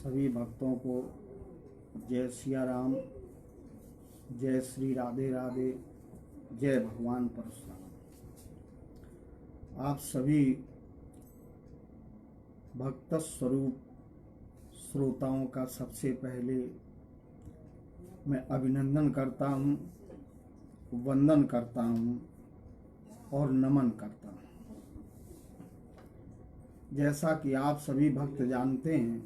सभी भक्तों को जय सिया राम, जय श्री राधे राधे, जय भगवान परशुराम। आप सभी भक्त स्वरूप श्रोताओं का सबसे पहले मैं अभिनंदन करता हूँ, वंदन करता हूँ और नमन करता हूँ। जैसा कि आप सभी भक्त जानते हैं,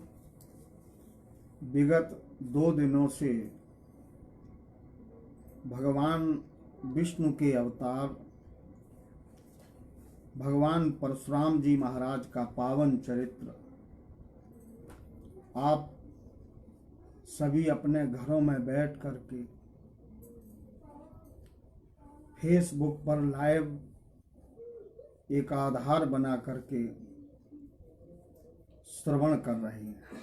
विगत 2 दिनों से भगवान विष्णु के अवतार भगवान परशुराम जी महाराज का पावन चरित्र आप सभी अपने घरों में बैठ करके फेसबुक पर लाइव एक आधार बना करके श्रवण कर रहे हैं।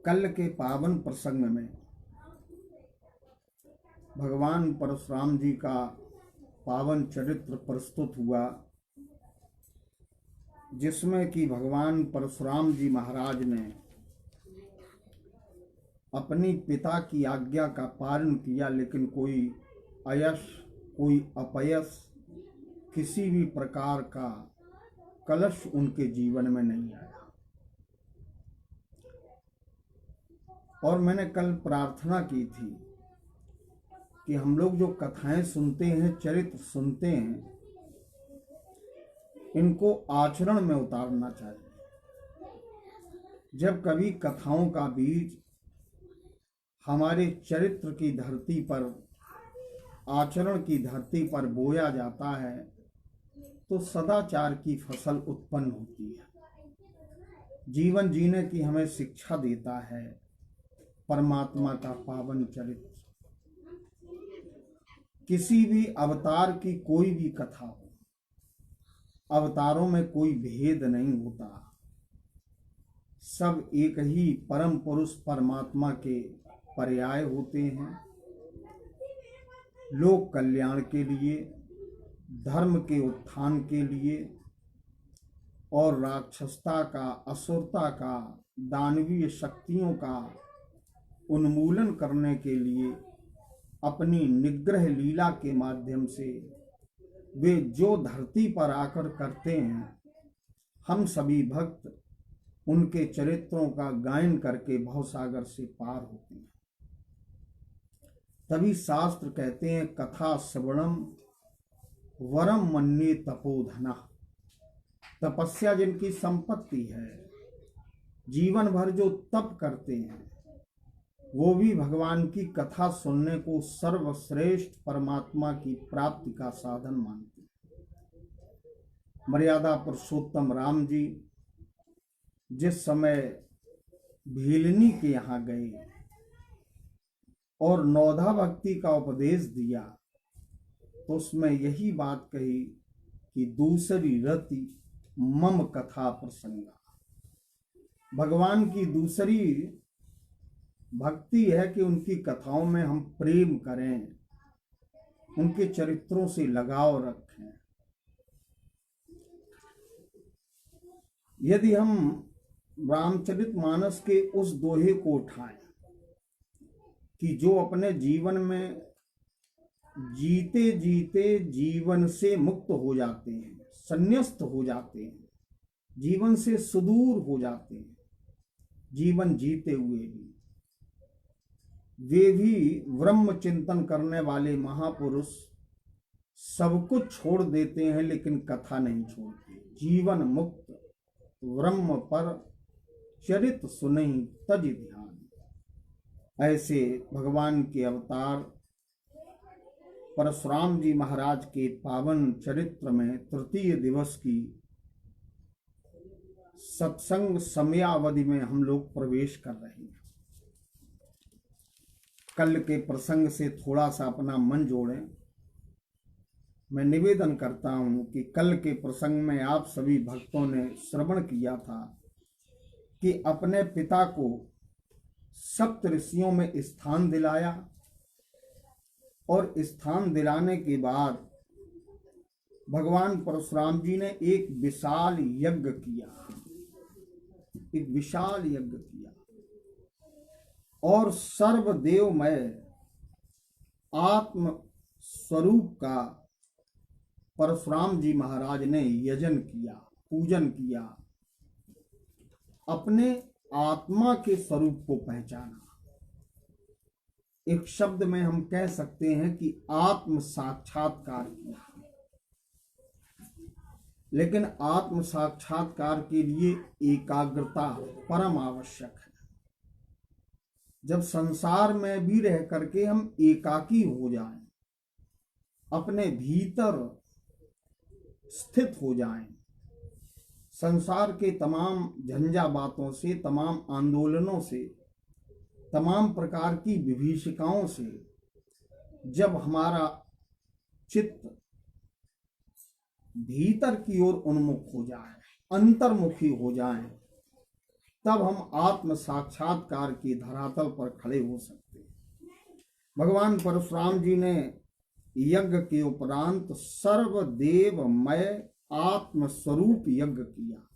कल के पावन प्रसंग में भगवान परशुराम जी का पावन चरित्र प्रस्तुत हुआ, जिसमें कि भगवान परशुराम जी महाराज ने अपनी पिता की आज्ञा का पालन किया, लेकिन कोई अयश, कोई अपयश, किसी भी प्रकार का कलश उनके जीवन में नहीं आया। और मैंने कल प्रार्थना की थी कि हम लोग जो कथाएं सुनते हैं, चरित्र सुनते हैं, इनको आचरण में उतारना चाहिए। जब कभी कथाओं का बीज हमारे चरित्र की धरती पर, आचरण की धरती पर बोया जाता है तो सदाचार की फसल उत्पन्न होती है, जीवन जीने की हमें शिक्षा देता है परमात्मा का पावन चरित्र। किसी भी अवतार की कोई भी कथा हो, अवतारों में कोई भेद नहीं होता, सब एक ही परम पुरुष परमात्मा के पर्याय होते हैं। लोक कल्याण के लिए, धर्म के उत्थान के लिए और राक्षसता का, असुरता का, दानवीय शक्तियों का उन्मूलन करने के लिए अपनी निग्रह लीला के माध्यम से वे जो धरती पर आकर करते हैं, हम सभी भक्त उनके चरित्रों का गायन करके भवसागर से पार होते हैं। तभी शास्त्र कहते हैं, कथा श्रवणम वरम मन्ये तपोधना। तपस्या जिनकी संपत्ति है, जीवन भर जो तप करते हैं, वो भी भगवान की कथा सुनने को सर्वश्रेष्ठ परमात्मा की प्राप्ति का साधन मानते हैं। मर्यादा पुरुषोत्तम राम जी जिस समय भीलनी के यहाँ गए और नौधा भक्ति का उपदेश दिया, तो उसमें यही बात कही कि दूसरी रति मम कथा प्रसंगा। भगवान की दूसरी भक्ति है कि उनकी कथाओं में हम प्रेम करें, उनके चरित्रों से लगाव रखें। यदि हम रामचरितमानस के उस दोहे को उठाएं कि जो अपने जीवन में जीते जीते जीवन से मुक्त हो जाते हैं, संन्यस्त हो जाते हैं, जीवन से सुदूर हो जाते हैं, जीवन जीते हुए भी वे भी ब्रह्म चिंतन करने वाले महापुरुष सब कुछ छोड़ देते हैं, लेकिन कथा नहीं छोड़ते। जीवन मुक्त ब्रह्म पर चरित सुनहि तज ध्यान। ऐसे भगवान के अवतार परशुराम जी महाराज के पावन चरित्र में तृतीय दिवस की सत्संग समयावधि में हम लोग प्रवेश कर रहे हैं। कल के प्रसंग से थोड़ा सा अपना मन जोड़ें। मैं निवेदन करता हूं कि कल के प्रसंग में आप सभी भक्तों ने श्रवण किया था कि अपने पिता को सप्त ऋषियों में स्थान दिलाया और स्थान दिलाने के बाद भगवान परशुराम जी ने एक विशाल यज्ञ किया। एक विशाल यज्ञ किया और सर्वदेवमय आत्म स्वरूप का परशुराम जी महाराज ने यजन किया, पूजन किया, अपने आत्मा के स्वरूप को पहचाना। एक शब्द में हम कह सकते हैं कि आत्म साक्षात्कार किया। लेकिन आत्म साक्षात्कार के लिए एकाग्रता परम आवश्यक है। जब संसार में भी रह करके हम एकाकी हो जाएं, अपने भीतर स्थित हो जाएं, संसार के तमाम झंझा बातों से, तमाम आंदोलनों से, तमाम प्रकार की विभीषिकाओं से जब हमारा चित्त भीतर की ओर उन्मुख हो जाए, अंतर्मुखी हो जाए, तब हम आत्म साक्षात्कार के धरातल पर खड़े हो सकते हैं। भगवान परशुराम जी ने यज्ञ के उपरांत सर्वदेवमय आत्म स्वरूप यज्ञ किया।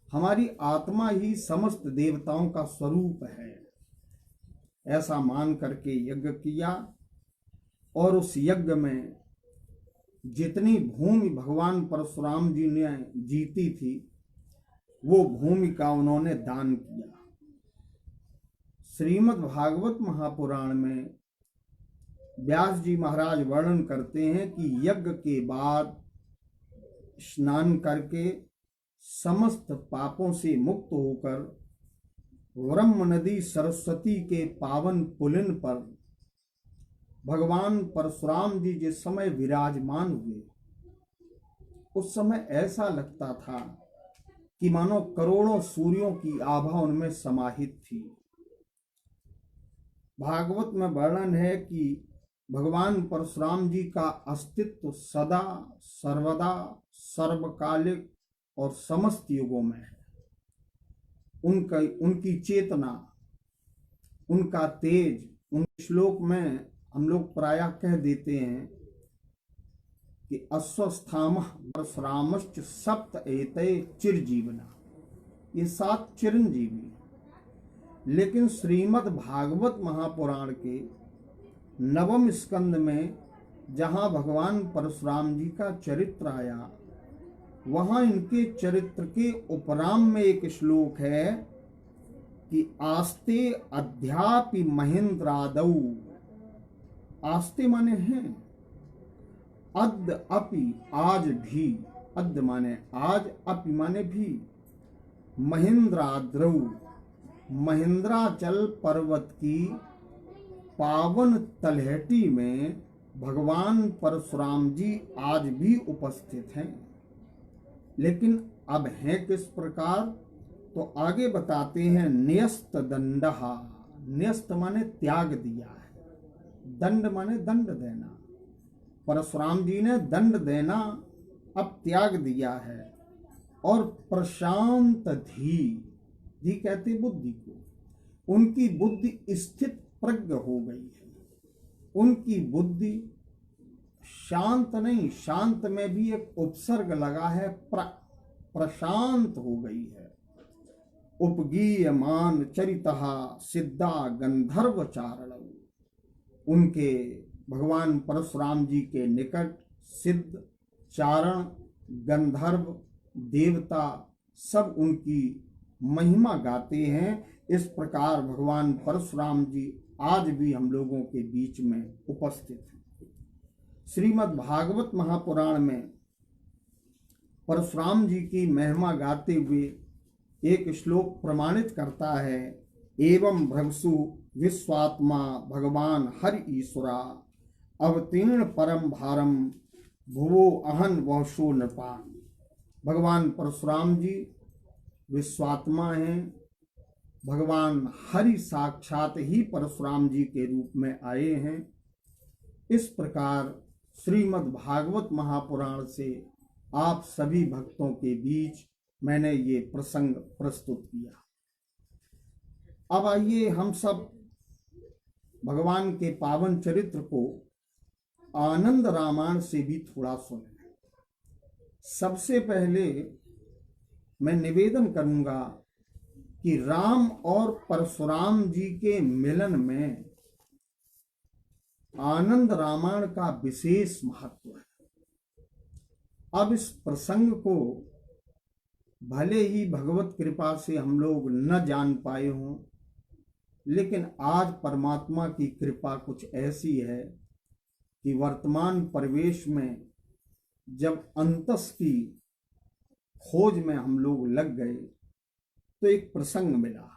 हमारी आत्मा ही समस्त देवताओं का स्वरूप है, ऐसा मान करके यज्ञ किया। और उस यज्ञ में जितनी भूमि भगवान परशुराम जी ने जीती थी, वो भूमि का उन्होंने दान किया। श्रीमद् भागवत महापुराण में व्यास जी महाराज वर्णन करते हैं कि यज्ञ के बाद स्नान करके समस्त पापों से मुक्त होकर ब्रह्म नदी सरस्वती के पावन पुलिन पर भगवान परशुराम जी जिस समय विराजमान हुए, उस समय ऐसा लगता था कि मानो करोड़ों सूर्यों की आभा उनमें समाहित थी। भागवत में वर्णन है कि भगवान परशुराम जी का अस्तित्व सदा सर्वदा सर्वकालिक और समस्त युगों में है। उनकी चेतना, उनका तेज, उन श्लोक में हम लोग प्रायः कह देते हैं कि अश्वस्थामः परशुरामश्च सप्त एते चिरजीवना, ये 7 चिरंजीवी। लेकिन श्रीमद् भागवत महापुराण के 9वें स्कंद में जहाँ भगवान परशुराम जी का चरित्र आया, वहाँ इनके चरित्र के उपराम में एक श्लोक है कि आस्ते अध्यापि महेंद्रादौ। आस्ते माने हैं, अद्य अपि आज भी, अद्य माने आज, अपि माने भी, महेंद्राद्रौ महेंद्राचल पर्वत की पावन तलहटी में भगवान परशुराम जी आज भी उपस्थित हैं। लेकिन अब हैं किस प्रकार, तो आगे बताते हैं न्यस्त दंडहा। न्यस्त माने त्याग दिया है, दंड माने दंड देना। परशुराम जी ने दंड देना अब त्याग दिया है। और प्रशांत धी कहते बुद्धि को, उनकी बुद्धि स्थित प्रज्ञ हो गई है। उनकी बुद्धि शांत नहीं, शांत में भी एक उपसर्ग लगा है, प्रशांत हो गई है। उपगीयमान चरितहा सिद्धा गंधर्व चारण। उनके भगवान परशुराम जी के निकट सिद्ध, चारण, गंधर्व, देवता सब उनकी महिमा गाते हैं। इस प्रकार भगवान परशुराम जी आज भी हम लोगों के बीच में उपस्थित हैं। श्रीमद् भागवत महापुराण में परशुराम जी की महिमा गाते हुए एक श्लोक प्रमाणित करता है, एवं भ्रगसु विश्वात्मा भगवान हरि ईश्वरा अवतीर्ण परम भारम भुवो अहन वहशो नृपान। भगवान परशुराम जी विश्वात्मा हैं। भगवान हरि साक्षात ही परशुराम जी के रूप में आए हैं। इस प्रकार श्रीमद् भागवत महापुराण से आप सभी भक्तों के बीच मैंने ये प्रसंग प्रस्तुत किया। अब आइए हम सब भगवान के पावन चरित्र को आनंद रामायण से भी थोड़ा सुने। सबसे पहले मैं निवेदन करूंगा कि राम और परशुराम जी के मिलन में आनंद रामायण का विशेष महत्व है। अब इस प्रसंग को भले ही भगवत कृपा से हम लोग न जान पाए हों, लेकिन आज परमात्मा की कृपा कुछ ऐसी है कि वर्तमान परिवेश में जब अंतस की खोज में हम लोग लग गए तो एक प्रसंग मिला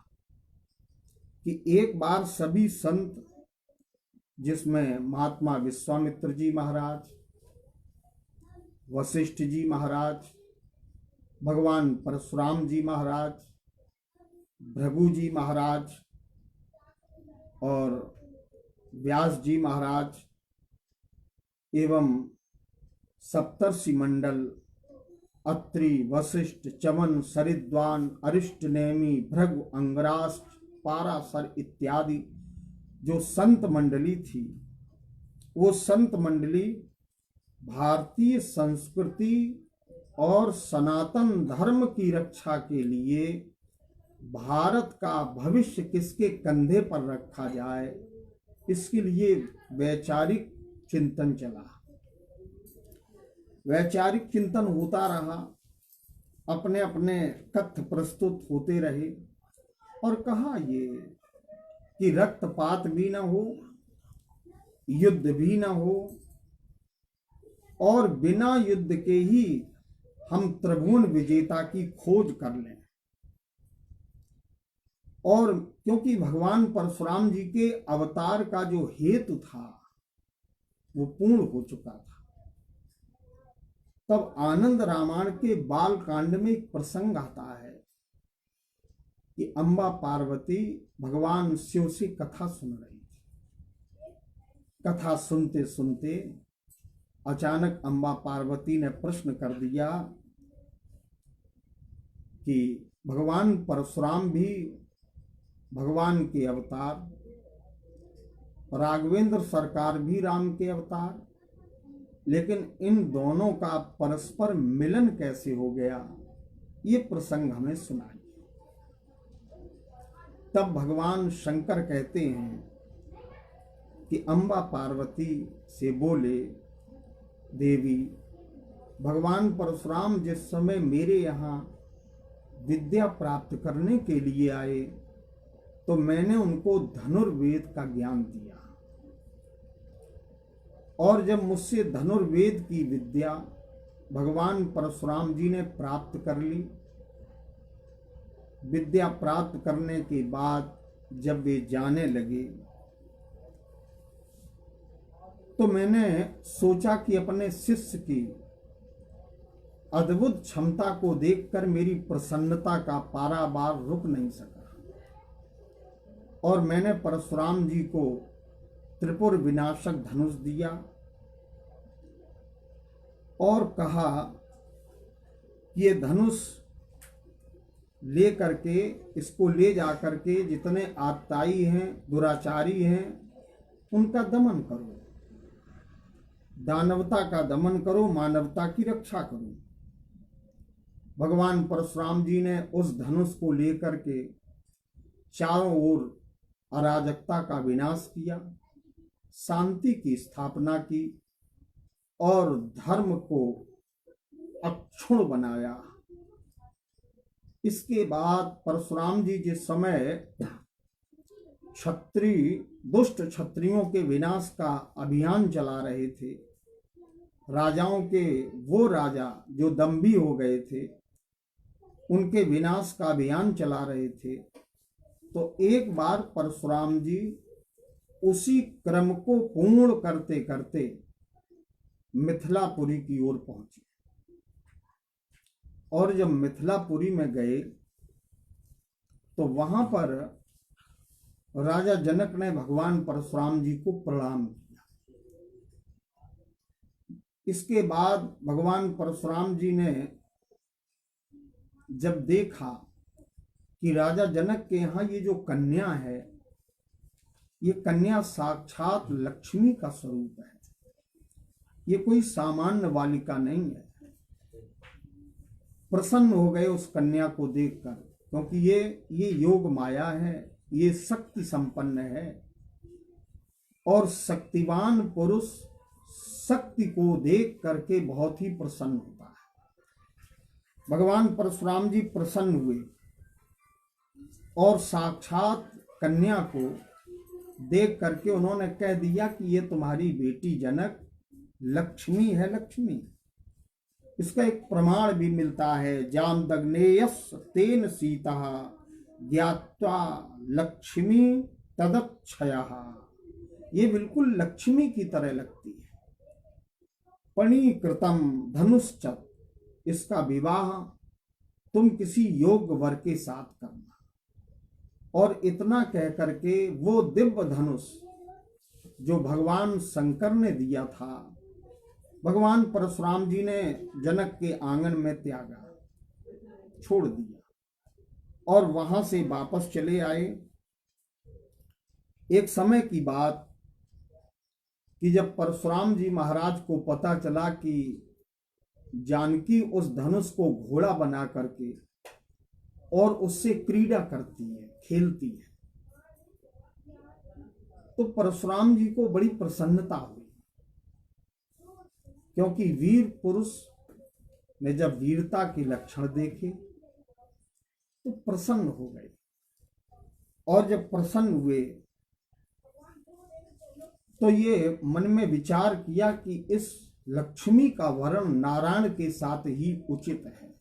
कि एक बार सभी संत, जिसमें महात्मा विश्वामित्र जी महाराज, वशिष्ठ जी महाराज, भगवान परशुराम जी महाराज, भृगु जी महाराज और व्यास जी महाराज एवं सप्तर्षि मंडल अत्रि, वशिष्ठ, चमन, सरिद्वान, अरिष्ट नेमि, भृगु, अंगराष्ट्र, पाराशर इत्यादि जो संत मंडली थी, वो संत मंडली भारतीय संस्कृति और सनातन धर्म की रक्षा के लिए भारत का भविष्य किसके कंधे पर रखा जाए, इसके लिए वैचारिक चिंतन चला। वैचारिक चिंतन होता रहा, अपने अपने कथ्य प्रस्तुत होते रहे और कहा ये कि रक्तपात भी न हो, युद्ध भी न हो और बिना युद्ध के ही हम त्रिभुवन विजेता की खोज कर लें। और क्योंकि भगवान परशुराम जी के अवतार का जो हेतु था वो पूर्ण हो चुका था, तब आनंद रामायण के बाल कांड में एक प्रसंग आता है कि अम्बा पार्वती भगवान शिव से कथा सुन रही थी। कथा सुनते सुनते अचानक अम्बा पार्वती ने प्रश्न कर दिया कि भगवान परशुराम भी भगवान के अवतार, राघवेंद्र सरकार भी राम के अवतार, लेकिन इन दोनों का परस्पर मिलन कैसे हो गया, ये प्रसंग हमें सुनाइए। तब भगवान शंकर कहते हैं कि अम्बा पार्वती से बोले, देवी, भगवान परशुराम जिस समय मेरे यहाँ विद्या प्राप्त करने के लिए आए तो मैंने उनको धनुर्वेद का ज्ञान दिया, और जब मुझसे धनुर्वेद की विद्या भगवान परशुराम जी ने प्राप्त कर ली, विद्या प्राप्त करने के बाद जब वे जाने लगे तो मैंने सोचा कि अपने शिष्य की अद्भुत क्षमता को देखकर मेरी प्रसन्नता का पारावार रुक नहीं सका, और मैंने परशुराम जी को त्रिपुर विनाशक धनुष दिया और कहा कि ये धनुष ले करके, इसको ले जा करके जितने आतताई हैं, दुराचारी हैं, उनका दमन करो, दानवता का दमन करो, मानवता की रक्षा करो। भगवान परशुराम जी ने उस धनुष को लेकर के चारों ओर अराजकता का विनाश किया, शांति की स्थापना की और धर्म को अक्षुण्ण बनाया। इसके बाद परशुराम जी जिस समय क्षत्रिय, दुष्ट क्षत्रियों के विनाश का अभियान चला रहे थे, राजाओं के वो राजा जो दंभी हो गए थे उनके विनाश का अभियान चला रहे थे, तो एक बार परशुराम जी उसी क्रम को पूर्ण करते करते मिथिलापुरी की ओर पहुंचे, और जब मिथिलापुरी में गए तो वहां पर राजा जनक ने भगवान परशुराम जी को प्रणाम किया। इसके बाद भगवान परशुराम जी ने जब देखा कि राजा जनक के यहाँ ये जो कन्या है, ये कन्या साक्षात लक्ष्मी का स्वरूप है, ये कोई सामान्य बालिका नहीं है, प्रसन्न हो गए उस कन्या को देखकर, क्योंकि ये योग माया है, ये शक्ति संपन्न है और शक्तिवान पुरुष शक्ति को देख करके बहुत ही प्रसन्न होता है। भगवान परशुराम जी प्रसन्न हुए और साक्षात कन्या को देख करके उन्होंने कह दिया कि ये तुम्हारी बेटी जनक लक्ष्मी है, लक्ष्मी। इसका एक प्रमाण भी मिलता है, जामदग्नेयस तेन सीता ज्ञात्वा लक्ष्मी तदक्षयः। ये बिल्कुल लक्ष्मी की तरह लगती है। पणीकृतम धनुश्च, इसका विवाह तुम किसी योग्य वर के साथ करना। और इतना कह करके वो दिव्य धनुष जो भगवान शंकर ने दिया था, भगवान परशुराम जी ने जनक के आंगन में त्यागा, छोड़ दिया और वहां से वापस चले आए। एक समय की बात कि जब परशुराम जी महाराज को पता चला कि जानकी उस धनुष को घोड़ा बना करके और उससे क्रीड़ा करती है, खेलती है, तो परशुराम जी को बड़ी प्रसन्नता हुई, क्योंकि वीर पुरुष ने जब वीरता के लक्षण देखे तो प्रसन्न हो गए। और जब प्रसन्न हुए तो ये मन में विचार किया कि इस लक्ष्मी का वर्ण नारायण के साथ ही उचित है।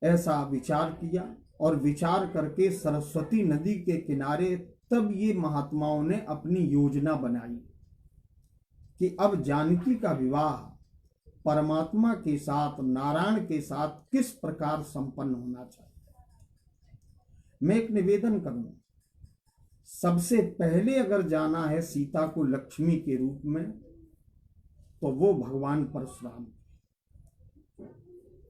ऐसा विचार किया और विचार करके सरस्वती नदी के किनारे तब ये महात्माओं ने अपनी योजना बनाई कि अब जानकी का विवाह परमात्मा के साथ, नारायण के साथ किस प्रकार संपन्न होना चाहिए। मैं एक निवेदन करूं, सबसे पहले अगर जाना है सीता को लक्ष्मी के रूप में तो वो भगवान परशुराम।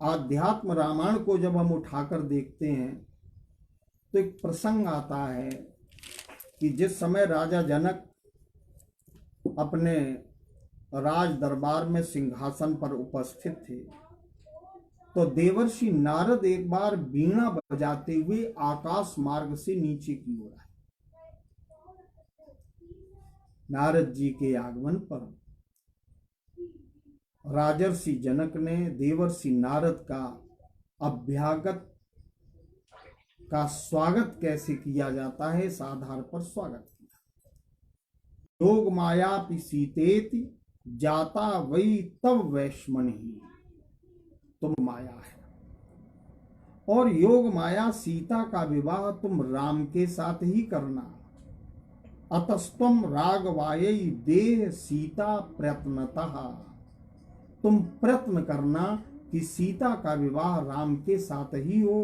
आध्यात्म रामायण को जब हम उठाकर देखते हैं तो एक प्रसंग आता है कि जिस समय राजा जनक अपने राज दरबार में सिंहासन पर उपस्थित थे तो देवर्षि नारद एक बार वीणा बजाते हुए आकाश मार्ग से नीचे की ओर आए। नारद जी के आगमन पर राजर्षि जनक ने देवर्षि नारद का अभ्यागत का स्वागत कैसे किया जाता है इस आधार पर स्वागत किया। योग माया सीतेति जाता वही तब वैश्मनी, तुम माया है और योग माया सीता का विवाह तुम राम के साथ ही करना। अतस्तम राघवायै देह सीता प्रयत्नतः, तुम प्रयत्न करना कि सीता का विवाह राम के साथ ही हो,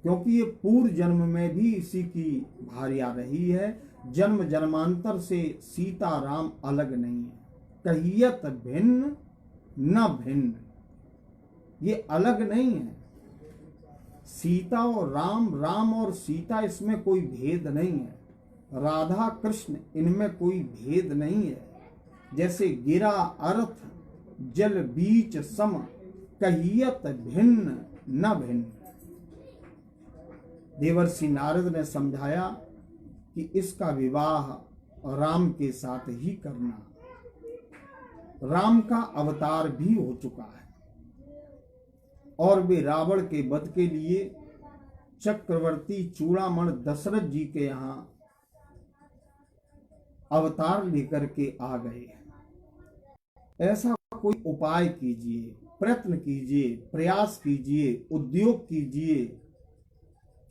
क्योंकि ये पूर्व जन्म में भी इसी की भार्या रही है। जन्म जन्मांतर से सीता राम अलग नहीं है। कहियत भिन्न न भिन्न, ये अलग नहीं है। सीता और राम, राम और सीता, इसमें कोई भेद नहीं है। राधा कृष्ण, इनमें कोई भेद नहीं है। जैसे गिरा अर्थ जल बीच सम, कहियत भिन्न न भिन्न। देवर्षि नारद ने समझाया कि इसका विवाह राम के साथ ही करना। राम का अवतार भी हो चुका है और वे रावण के वध के लिए चक्रवर्ती चूड़ामण दशरथ जी के यहाँ अवतार लेकर के आ गए हैं। ऐसा कोई उपाय कीजिए, प्रयत्न कीजिए, प्रयास कीजिए, उद्योग कीजिए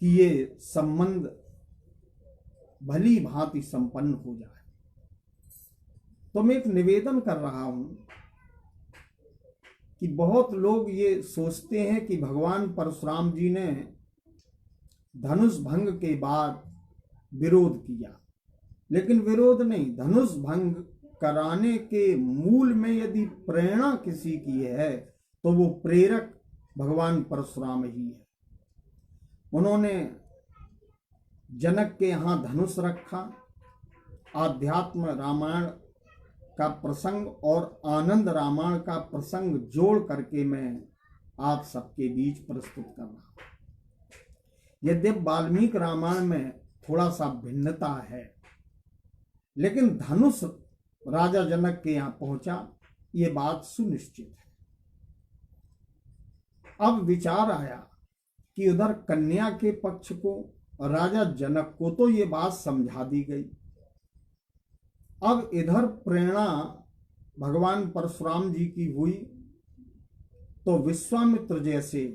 कि ये संबंध भली भांति संपन्न हो जाए। तो मैं एक निवेदन कर रहा हूं कि बहुत लोग ये सोचते हैं कि भगवान परशुराम जी ने धनुष भंग के बाद विरोध किया, लेकिन विरोध नहीं, धनुष भंग कराने के मूल में यदि प्रेरणा किसी की है तो वो प्रेरक भगवान परशुराम ही है। उन्होंने जनक के यहाँ धनुष रखा। आध्यात्म रामायण का प्रसंग और आनंद रामायण का प्रसंग जोड़ करके मैं आप सबके बीच प्रस्तुत कर रहा हूं। यद्यपि वाल्मीकि रामायण में थोड़ा सा भिन्नता है, लेकिन धनुष राजा जनक के यहां पहुंचा, ये बात सुनिश्चित है। अब विचार आया कि उधर कन्या के पक्ष को, राजा जनक को तो ये बात समझा दी गई, अब इधर प्रेरणा भगवान परशुराम जी की हुई, तो विश्वामित्र जैसे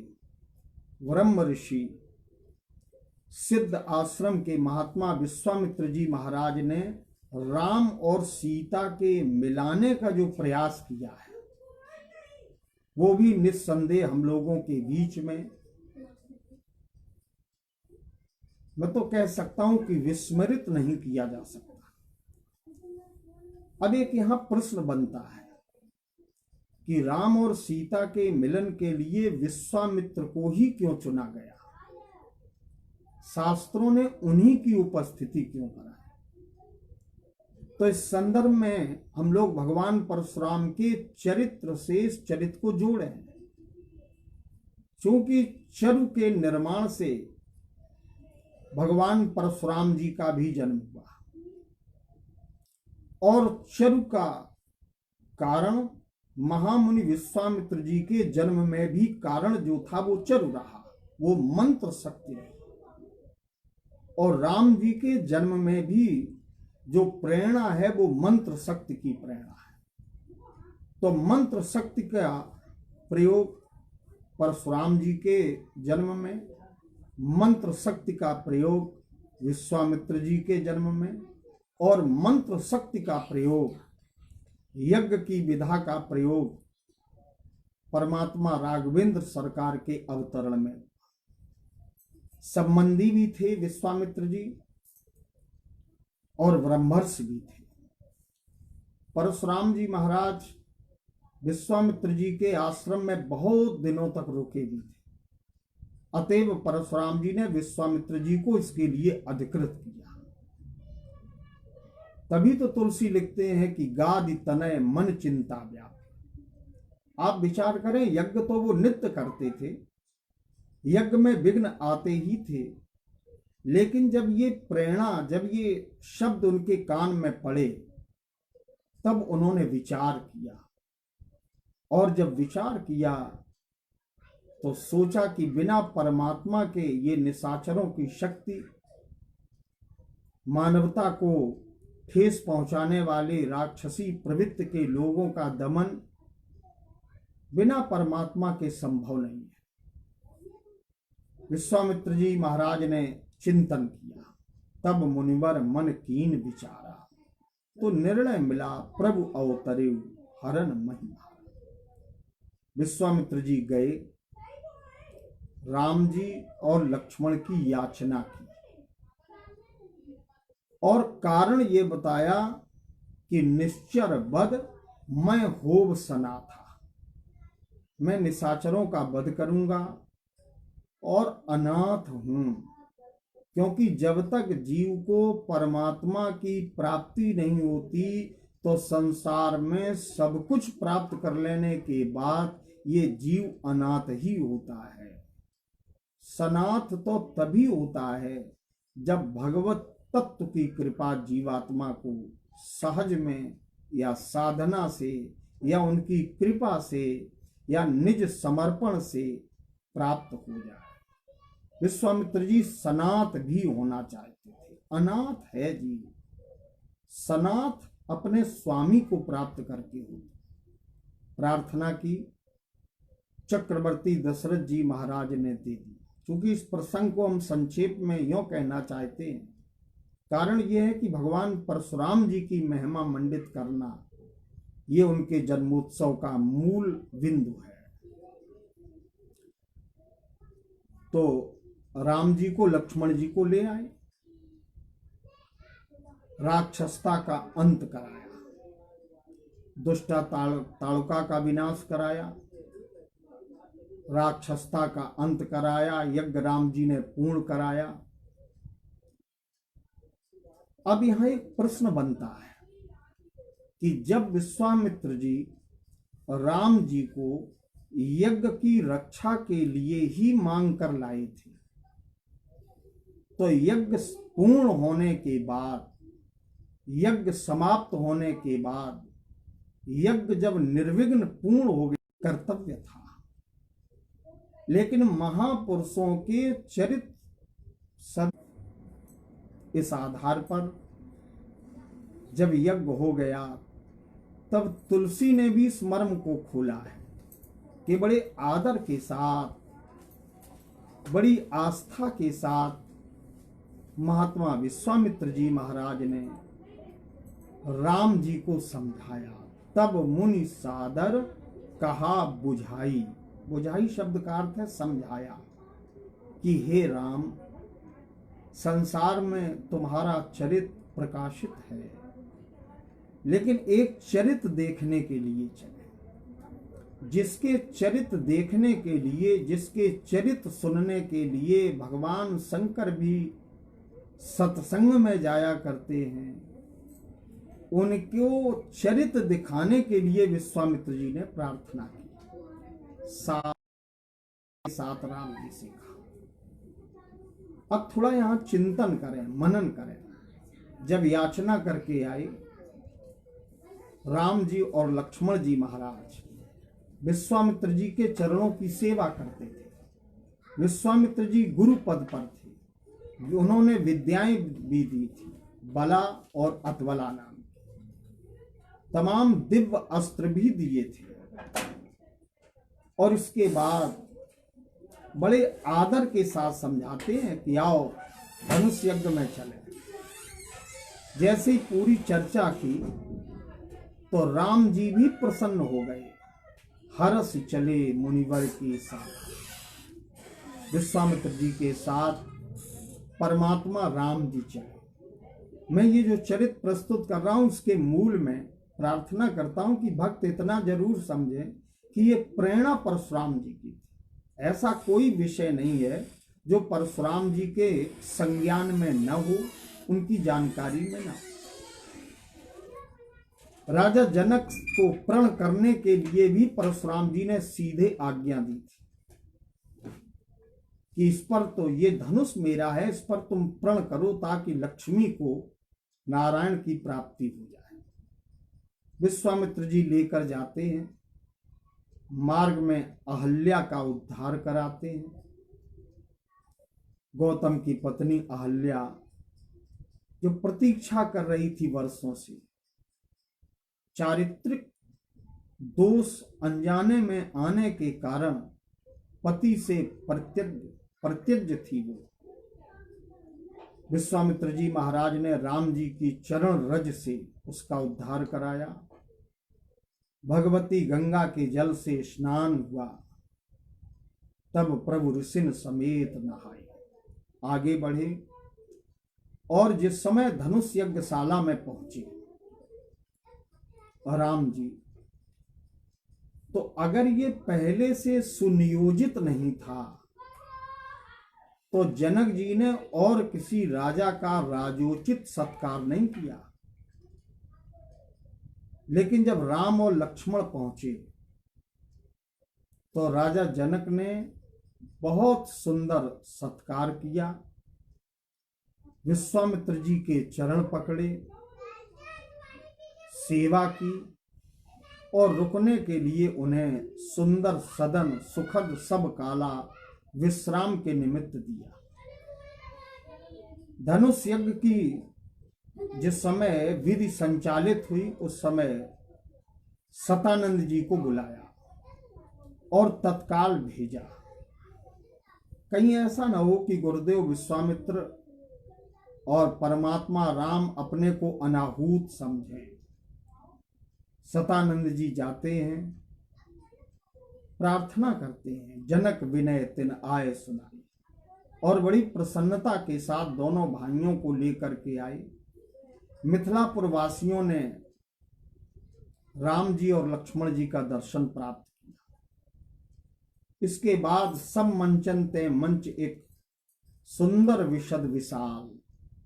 ब्रह्म ऋषि, सिद्ध आश्रम के महात्मा विश्वामित्र जी महाराज ने राम और सीता के मिलाने का जो प्रयास किया है, वो भी निस्संदेह हम लोगों के बीच में, मैं तो कह सकता हूं कि विस्मृत नहीं किया जा सकता। अब एक यहां प्रश्न बनता है कि राम और सीता के मिलन के लिए विश्वामित्र को ही क्यों चुना गया, शास्त्रों ने उन्हीं की उपस्थिति क्यों कराई। तो इस संदर्भ में हम लोग भगवान परशुराम के चरित्र से इस चरित्र को जोड़े हैं, क्योंकि चरु के निर्माण से भगवान परशुराम जी का भी जन्म हुआ, और चरु का कारण महामुनि विश्वामित्र जी के जन्म में भी कारण जो था वो चरु रहा, वो मंत्र शक्ति रही, और राम जी के जन्म में भी जो प्रेरणा है वो मंत्र शक्ति की प्रेरणा है। तो मंत्र शक्ति का प्रयोग परशुराम जी के जन्म में, मंत्र शक्ति का प्रयोग विश्वामित्र जी के जन्म में, और मंत्र शक्ति का प्रयोग, यज्ञ की विधा का प्रयोग परमात्मा राघवेंद्र सरकार के अवतरण में। संबंधी भी थे विश्वामित्र जी और ब्रह्मर्षि भी थे। परशुराम जी महाराज विश्वामित्र जी के आश्रम में बहुत दिनों तक रुके भी थे, अतएव परशुराम जी ने विश्वामित्र जी को इसके लिए अधिकृत किया। तभी तो तुलसी लिखते हैं कि गादि तनय मन चिंता व्याप। आप विचार करें, यज्ञ तो वो नित्य करते थे, यज्ञ में विघ्न आते ही थे, लेकिन जब ये प्रेरणा, जब ये शब्द उनके कान में पड़े, तब उन्होंने विचार किया, और जब विचार किया तो सोचा कि बिना परमात्मा के ये निशाचरों की शक्ति, मानवता को ठेस पहुंचाने वाले राक्षसी प्रवृत्ति के लोगों का दमन बिना परमात्मा के संभव नहीं है। विश्वामित्र जी महाराज ने चिंतन किया, तब मुनिवर मन कीन विचारा, तो निर्णय मिला प्रभु अवतरे हरन महिमा। विश्वामित्र जी गए, राम जी और लक्ष्मण की याचना की, और कारण ये बताया कि निश्चर वध मैं होव सना था, मैं निशाचरों का वध करूंगा और अनाथ हूं, क्योंकि जब तक जीव को परमात्मा की प्राप्ति नहीं होती तो संसार में सब कुछ प्राप्त कर लेने के बाद ये जीव अनाथ ही होता है। सनाथ तो तभी होता है जब भगवत तत्व की कृपा जीवात्मा को सहज में या साधना से या उनकी कृपा से या निज समर्पण से प्राप्त हो जाए। विश्वामित्र जी सनाथ भी होना चाहते थे। अनाथ है जीव, सनाथ अपने स्वामी को प्राप्त करके होते। प्रार्थना की, चक्रवर्ती दशरथ जी महाराज ने दे दी। क्योंकि इस प्रसंग को हम संक्षेप में यूं कहना चाहते हैं, कारण यह है कि भगवान परशुराम जी की महिमा मंडित करना ये उनके जन्मोत्सव का मूल बिंदु है। तो राम जी को, लक्ष्मण जी को ले आए, राक्षसता का अंत कराया, दुष्टा ताड़ुका का विनाश कराया, राक्षसता का अंत कराया, यज्ञ राम जी ने पूर्ण कराया। अब यहां एक प्रश्न बनता है कि जब विश्वामित्र जी राम जी को यज्ञ की रक्षा के लिए ही मांग कर लाए थे। तो यज्ञ पूर्ण होने के बाद, यज्ञ समाप्त होने के बाद, यज्ञ जब निर्विघ्न पूर्ण हो गया, कर्तव्य था। लेकिन महापुरुषों के चरित्र सब, इस आधार पर जब यज्ञ हो गया तब तुलसी ने भी इस मर्म को खोला है कि बड़े आदर के साथ, बड़ी आस्था के साथ महात्मा विश्वामित्र जी महाराज ने राम जी को समझाया। तब मुनि सादर कहा बुझाई, बुझाई शब्द का अर्थ है समझाया, कि हे राम, संसार में तुम्हारा चरित्र प्रकाशित है, लेकिन एक चरित्र देखने के लिए चले। जिसके चरित्र देखने के लिए, जिसके चरित्र सुनने के लिए भगवान शंकर भी सत्संग में जाया करते हैं, उनको चरित्र दिखाने के लिए विश्वामित्र जी ने प्रार्थना की। साथ राम जी से कहा। अब थोड़ा यहां चिंतन करें, मनन करें। जब याचना करके आए राम जी और लक्ष्मण जी महाराज विश्वामित्र जी के चरणों की सेवा करते थे। विश्वामित्र जी गुरु पद पर थे, उन्होंने विद्याएं भी दी थी, बला और अतबला नाम तमाम दिव्य अस्त्र भी दिए थे। और इसके बाद बड़े आदर के साथ समझाते हैं कि आओ धनुष यज्ञ में चले। जैसे ही पूरी चर्चा की तो राम जी भी प्रसन्न हो गए। हरस चले मुनिवर के साथ, विश्वामित्र जी के साथ परमात्मा राम जी चले। मैं ये जो चरित्र प्रस्तुत कर रहा हूं उसके मूल में प्रार्थना करता हूं कि भक्त इतना जरूर समझे कि ये प्रेरणा परशुराम जी की थी। ऐसा कोई विषय नहीं है जो परशुराम जी के संज्ञान में न हो, उनकी जानकारी में न हो। राजा जनक को प्रण करने के लिए भी परशुराम जी ने सीधे आज्ञा दी थी कि इस पर तो ये धनुष मेरा है, इस पर तुम प्रण करो ताकि लक्ष्मी को नारायण की प्राप्ति हो जाए। विश्वामित्र जी लेकर जाते हैं, मार्ग में अहल्या का उद्धार कराते हैं। गौतम की पत्नी अहल्या जो प्रतीक्षा कर रही थी वर्षों से, चारित्रिक दोष अनजाने में आने के कारण पति से प्रत्यज्य थी वो। विश्वामित्र जी महाराज ने राम जी की चरण रज से उसका उद्धार कराया। भगवती गंगा के जल से स्नान हुआ, तब प्रभु ऋषिन समेत नहाए। आगे बढ़े और जिस समय धनुष यज्ञशाला में पहुंचे राम जी, तो अगर ये पहले से सुनियोजित नहीं था तो जनक जी ने और किसी राजा का राजोचित सत्कार नहीं किया। लेकिन जब राम और लक्ष्मण पहुंचे तो राजा जनक ने बहुत सुंदर सत्कार किया। विश्वामित्र जी के चरण पकड़े, सेवा की और रुकने के लिए उन्हें सुंदर सदन सुखद सब काला विश्राम के निमित्त दिया। धनुष यज्ञ की जिस समय विधि संचालित हुई उस समय सतानंद जी को बुलाया और तत्काल भेजा। कहीं ऐसा न हो कि गुरुदेव विश्वामित्र और परमात्मा राम अपने को अनाहूत समझें। सतानंद जी जाते हैं, प्रार्थना करते हैं, जनक विनय तिन आए सुनाई, और बड़ी प्रसन्नता के साथ दोनों भाइयों को लेकर के आए। मिथिलापुर वासियों ने राम जी और लक्ष्मण जी का दर्शन प्राप्त किया। इसके बाद सब मंचन ते मंच एक सुंदर विशद विशाल,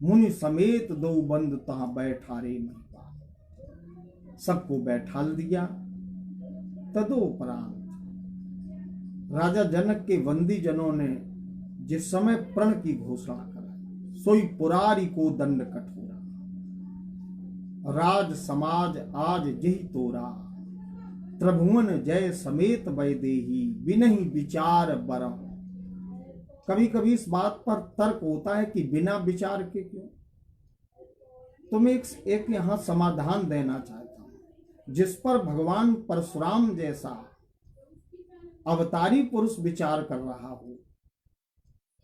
मुनि समेत दो बंद तहां बैठारे महिपाल। सबको बैठाल दिया। तदोपरांत राजा जनक के बंदी जनों ने जिस समय प्रण की घोषणा कराई, सोई पुरारी को दंड कठोरा, राज समाज आज जही तोरा, त्रिभुवन जय समेत वैदेही, बिनहि विचार बरम। कभी कभी इस बात पर तर्क होता है कि बिना विचार के क्यों। तो मैं एक यहां समाधान देना चाहता हूं, जिस पर भगवान परशुराम जैसा अवतारी पुरुष विचार कर रहा हो,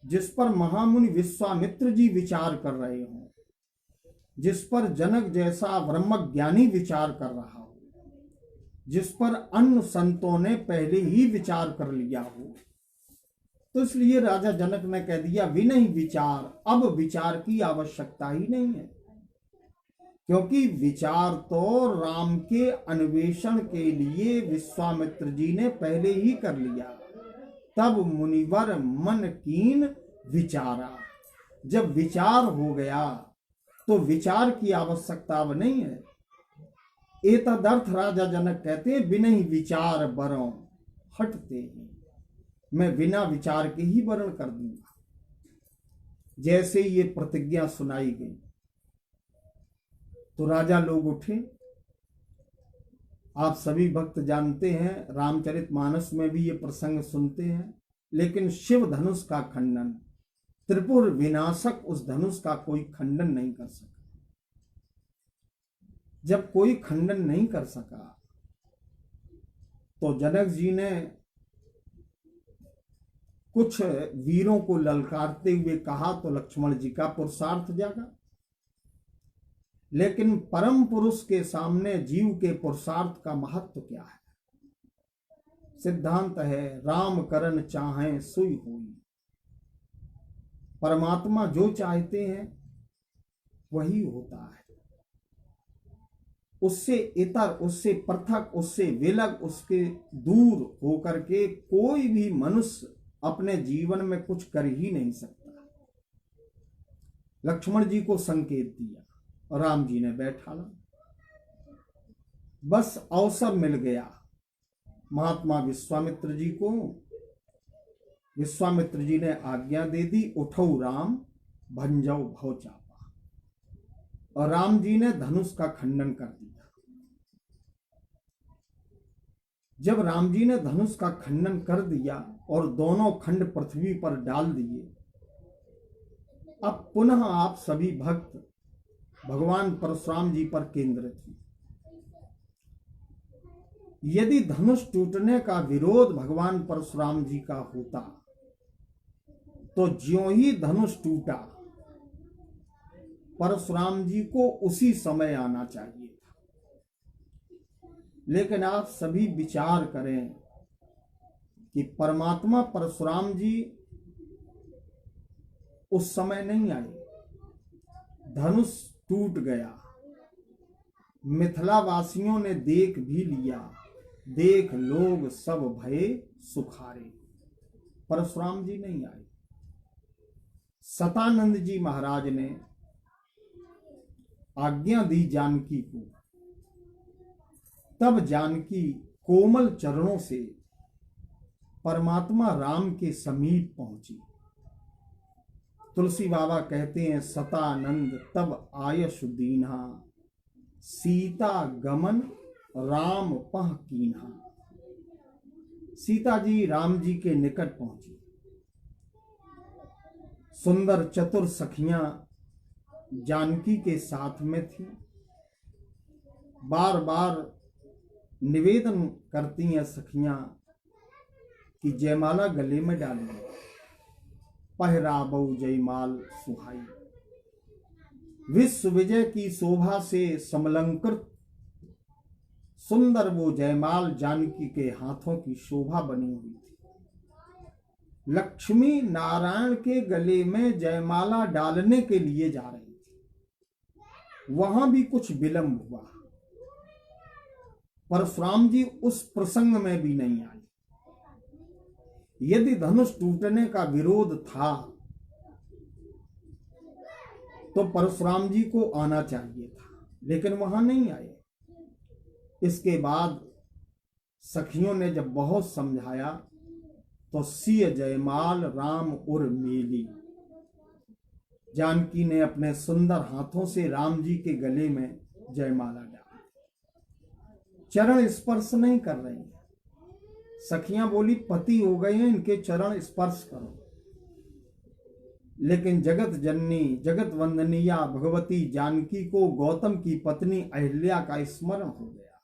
जिस पर महामुनि विश्वामित्र जी विचार कर रहे हो, जिस पर जनक जैसा ब्रह्मज्ञानी विचार कर रहा हो, जिस पर अन्य संतों ने पहले ही विचार कर लिया हो, तो इसलिए राजा जनक ने कह दिया विनहि विचार, अब विचार की आवश्यकता ही नहीं है, क्योंकि विचार तो राम के अन्वेषण के लिए विश्वामित्र जी ने पहले ही कर लिया। तब मुनिवर मन कीन विचारा, जब विचार हो गया तो विचार की आवश्यकता अब नहीं है। एतदर्थ राजा जनक कहते हैं बिनहि विचार बरों हटते हैं, मैं बिना विचार के ही वर्ण कर दूंगा। जैसे ये प्रतिज्ञा सुनाई गई तो राजा लोग उठे। आप सभी भक्त जानते हैं, रामचरितमानस में भी ये प्रसंग सुनते हैं, लेकिन शिव धनुष का खंडन, त्रिपुर विनाशक उस धनुष का कोई खंडन नहीं कर सका। जब कोई खंडन नहीं कर सका तो जनक जी ने कुछ वीरों को ललकारते हुए कहा तो लक्ष्मण जी का पुरुषार्थ जागा। लेकिन परम पुरुष के सामने जीव के पुरुषार्थ का महत्व क्या है? सिद्धांत है राम करन चाहें सुई होई। परमात्मा जो चाहते हैं वही होता है। उससे इतर, उससे पृथक, उससे विलग, उसके दूर होकर के कोई भी मनुष्य अपने जीवन में कुछ कर ही नहीं सकता। लक्ष्मण जी को संकेत दिया और राम जी ने बैठा ला। बस अवसर मिल गया महात्मा विश्वामित्र जी को। विश्वामित्र जी ने आज्ञा दे दी, उठो राम भंजौ भव चापा, और राम जी ने धनुष का खंडन कर दिया। जब राम जी ने धनुष का खंडन कर दिया और दोनों खंड पृथ्वी पर डाल दिए, अब पुनः आप सभी भक्त भगवान परशुराम जी पर केंद्रित हैं। यदि धनुष टूटने का विरोध भगवान परशुराम जी का होता तो ज्यों ही धनुष टूटा परशुराम जी को उसी समय आना चाहिए था। लेकिन आप सभी विचार करें कि परमात्मा परशुराम जी उस समय नहीं आए। धनुष टूट गया, मिथिला वासियों ने देख भी लिया, देख लोग सब भये सुखारे, परशुराम जी नहीं आए। सतानंद जी महाराज ने आज्ञा दी जानकी को, तब जानकी कोमल चरणों से परमात्मा राम के समीप पहुंची। तुलसी बाबा कहते हैं सतानंद तब आयश दीन्हा, सीता गमन राम पह कीन्हा। सीता जी राम जी के निकट पहुंची। सुंदर चतुर सखियां जानकी के साथ में थी। बार बार निवेदन करती हैं सखियां कि जयमाला गले में डालिए, पहराबो जयमाल सुहाई। विश्व विजय की शोभा से समलंकृत सुंदर वो जयमाल जानकी के हाथों की शोभा बनी हुई थी। लक्ष्मी नारायण के गले में जयमाला डालने के लिए जा रही थी। वहां भी कुछ विलंब हुआ। परशुराम जी उस प्रसंग में भी नहीं आए। यदि धनुष टूटने का विरोध था तो परशुराम जी को आना चाहिए था, लेकिन वहां नहीं आए। इसके बाद सखियों ने जब बहुत समझाया तो सिय जयमाल राम उर मेली। जानकी ने अपने सुंदर हाथों से राम जी के गले में जयमाला डाली। चरण स्पर्श नहीं कर रही। सखियां बोली पति हो गए हैं, इनके चरण स्पर्श करो। लेकिन जगत जननी जगत वंदनिया भगवती जानकी को गौतम की पत्नी अहिल्या का स्मरण हो गया।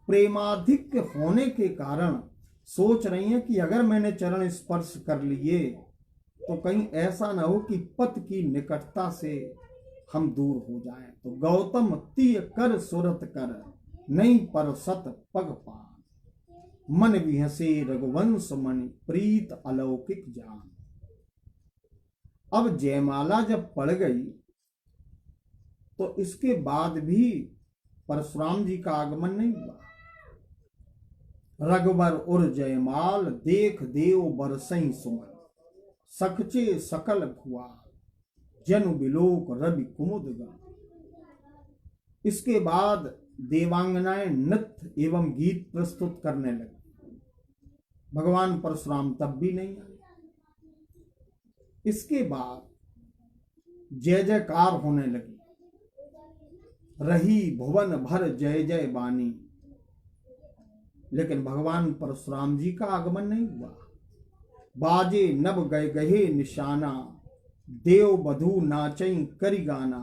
प्रेमाधिक्य होने के कारण सोच रही हैं कि अगर मैंने चरण स्पर्श कर लिए तो कहीं ऐसा न हो कि पति की निकटता से हम दूर हो जाएं। तो गौतम तीय कर सुरत कर नहीं पर सत पग पान। मन विहसे रघुवंश मणि प्रीत अलौकिक जान। अब जयमाला जब पड़ गई तो इसके बाद भी परशुराम जी का आगमन नहीं हुआ। रघुबर उर जयमाल देख देव बरसई सुमन। सखचे सकल भुआ जनु बिलोक रवि कुमुद गण। इसके बाद देवांगनाएं नृत्य एवं गीत प्रस्तुत करने लगी। भगवान परशुराम तब भी नहीं आए। इसके बाद जय जयकार होने लगी। रही भुवन भर जय जय बानी। लेकिन भगवान परशुराम जी का आगमन नहीं हुआ। बाजे नभ गए गहे निशाना देव बधू नाचई करी गाना।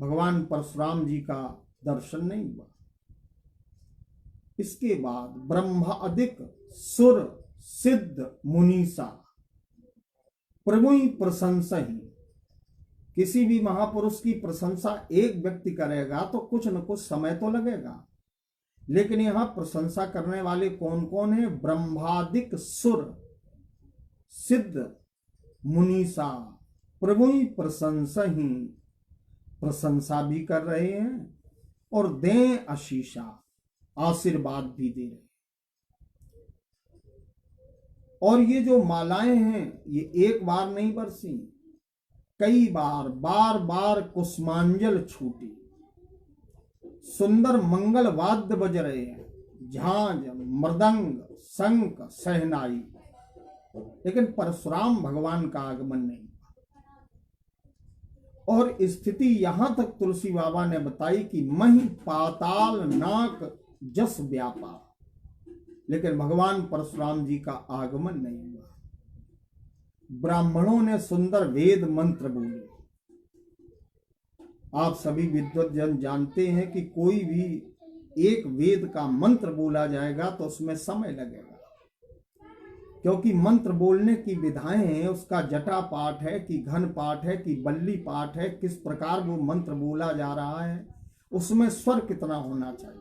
भगवान परशुराम जी का दर्शन नहीं हुआ। इसके बाद ब्रह्मादिक सुर सिद्ध मुनीसा प्रभु ही प्रशंसा ही। किसी भी महापुरुष की प्रशंसा एक व्यक्ति करेगा तो कुछ न कुछ समय तो लगेगा। लेकिन यहां प्रशंसा करने वाले कौन कौन है? ब्रह्मादिक सुर सिद्ध मुनीसा प्रभु ही प्रशंसा ही। प्रशंसा भी कर रहे हैं और दें आशीषा आशीर्वाद भी दे रहे। और ये जो मालाएं हैं ये एक बार नहीं बरसी, कई बार बार बार कुसुमांजल छूटी। सुंदर मंगल वाद्य बज रहे हैं, झांझ मृदंग शंख सहनाई। लेकिन परशुराम भगवान का आगमन नहीं हुआ। और स्थिति यहां तक तुलसी बाबा ने बताई कि मही पाताल नाक जस व्यापा। लेकिन भगवान परशुराम जी का आगमन नहीं हुआ। ब्राह्मणों ने सुंदर वेद मंत्र बोले। आप सभी विद्वत जन जानते हैं कि कोई भी एक वेद का मंत्र बोला जाएगा तो उसमें समय लगेगा, क्योंकि मंत्र बोलने की विधाएं हैं। उसका जटा पाठ है कि घन पाठ है कि बल्ली पाठ है, किस प्रकार वो मंत्र बोला जा रहा है, उसमें स्वर कितना होना चाहिए।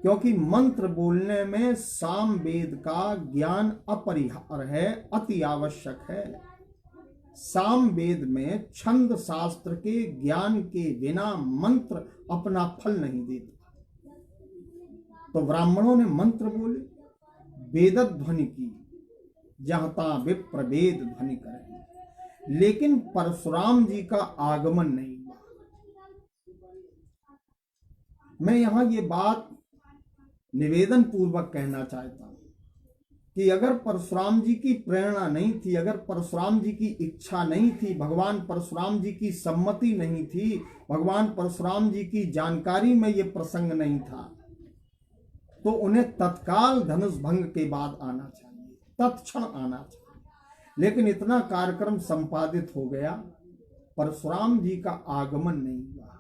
क्योंकि मंत्र बोलने में साम वेद का ज्ञान अपरिहार्य है, अति आवश्यक है। साम वेद में छंद शास्त्र के ज्ञान के बिना मंत्र अपना फल नहीं देता। तो ब्राह्मणों ने मंत्र बोले, वेद ध्वनि की, जहता विप्र वेद ध्वनि करें। लेकिन परशुराम जी का आगमन नहीं हुआ। मैं यहां ये बात निवेदन पूर्वक कहना चाहता हूं कि अगर परशुराम जी की प्रेरणा नहीं थी, अगर परशुराम जी की इच्छा नहीं थी, भगवान परशुराम जी की सम्मति नहीं थी, भगवान परशुराम जी की जानकारी में ये प्रसंग नहीं था, तो उन्हें तत्काल धनुष भंग के बाद आना चाहिए, तत्क्षण आना चाहिए। लेकिन इतना कार्यक्रम संपादित हो गया, परशुराम जी का आगमन नहीं हुआ।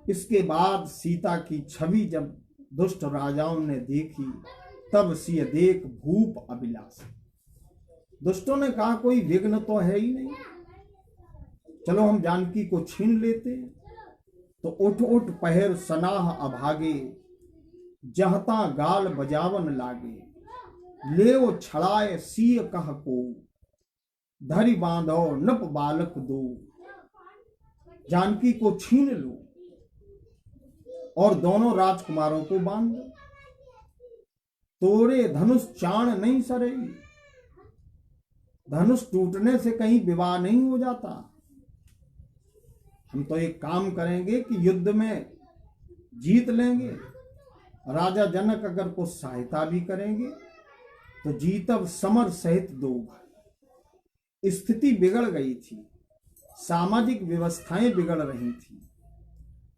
इसके बाद सीता की छवि जब दुष्ट राजाओं ने देखी, तब सिय देख भूप अभिलाष। दुष्टों ने कहा कोई विघ्न तो है ही नहीं, चलो हम जानकी को छीन लेते। तो उठ उठ पहर सनाह अभागे, जहता गाल बजावन लागे। लेओ छड़ाए सिय कह को, धरि बांधो नप बालक दो। जानकी को छीन लो और दोनों राजकुमारों को बांध दो। तोड़े धनुष चाण नहीं सरे। धनुष टूटने से कहीं विवाह नहीं हो जाता। हम तो एक काम करेंगे कि युद्ध में जीत लेंगे, राजा जनक अगर को सहायता भी करेंगे तो जीतब समर सहित दो भाई। स्थिति बिगड़ गई थी, सामाजिक व्यवस्थाएं बिगड़ रही थी,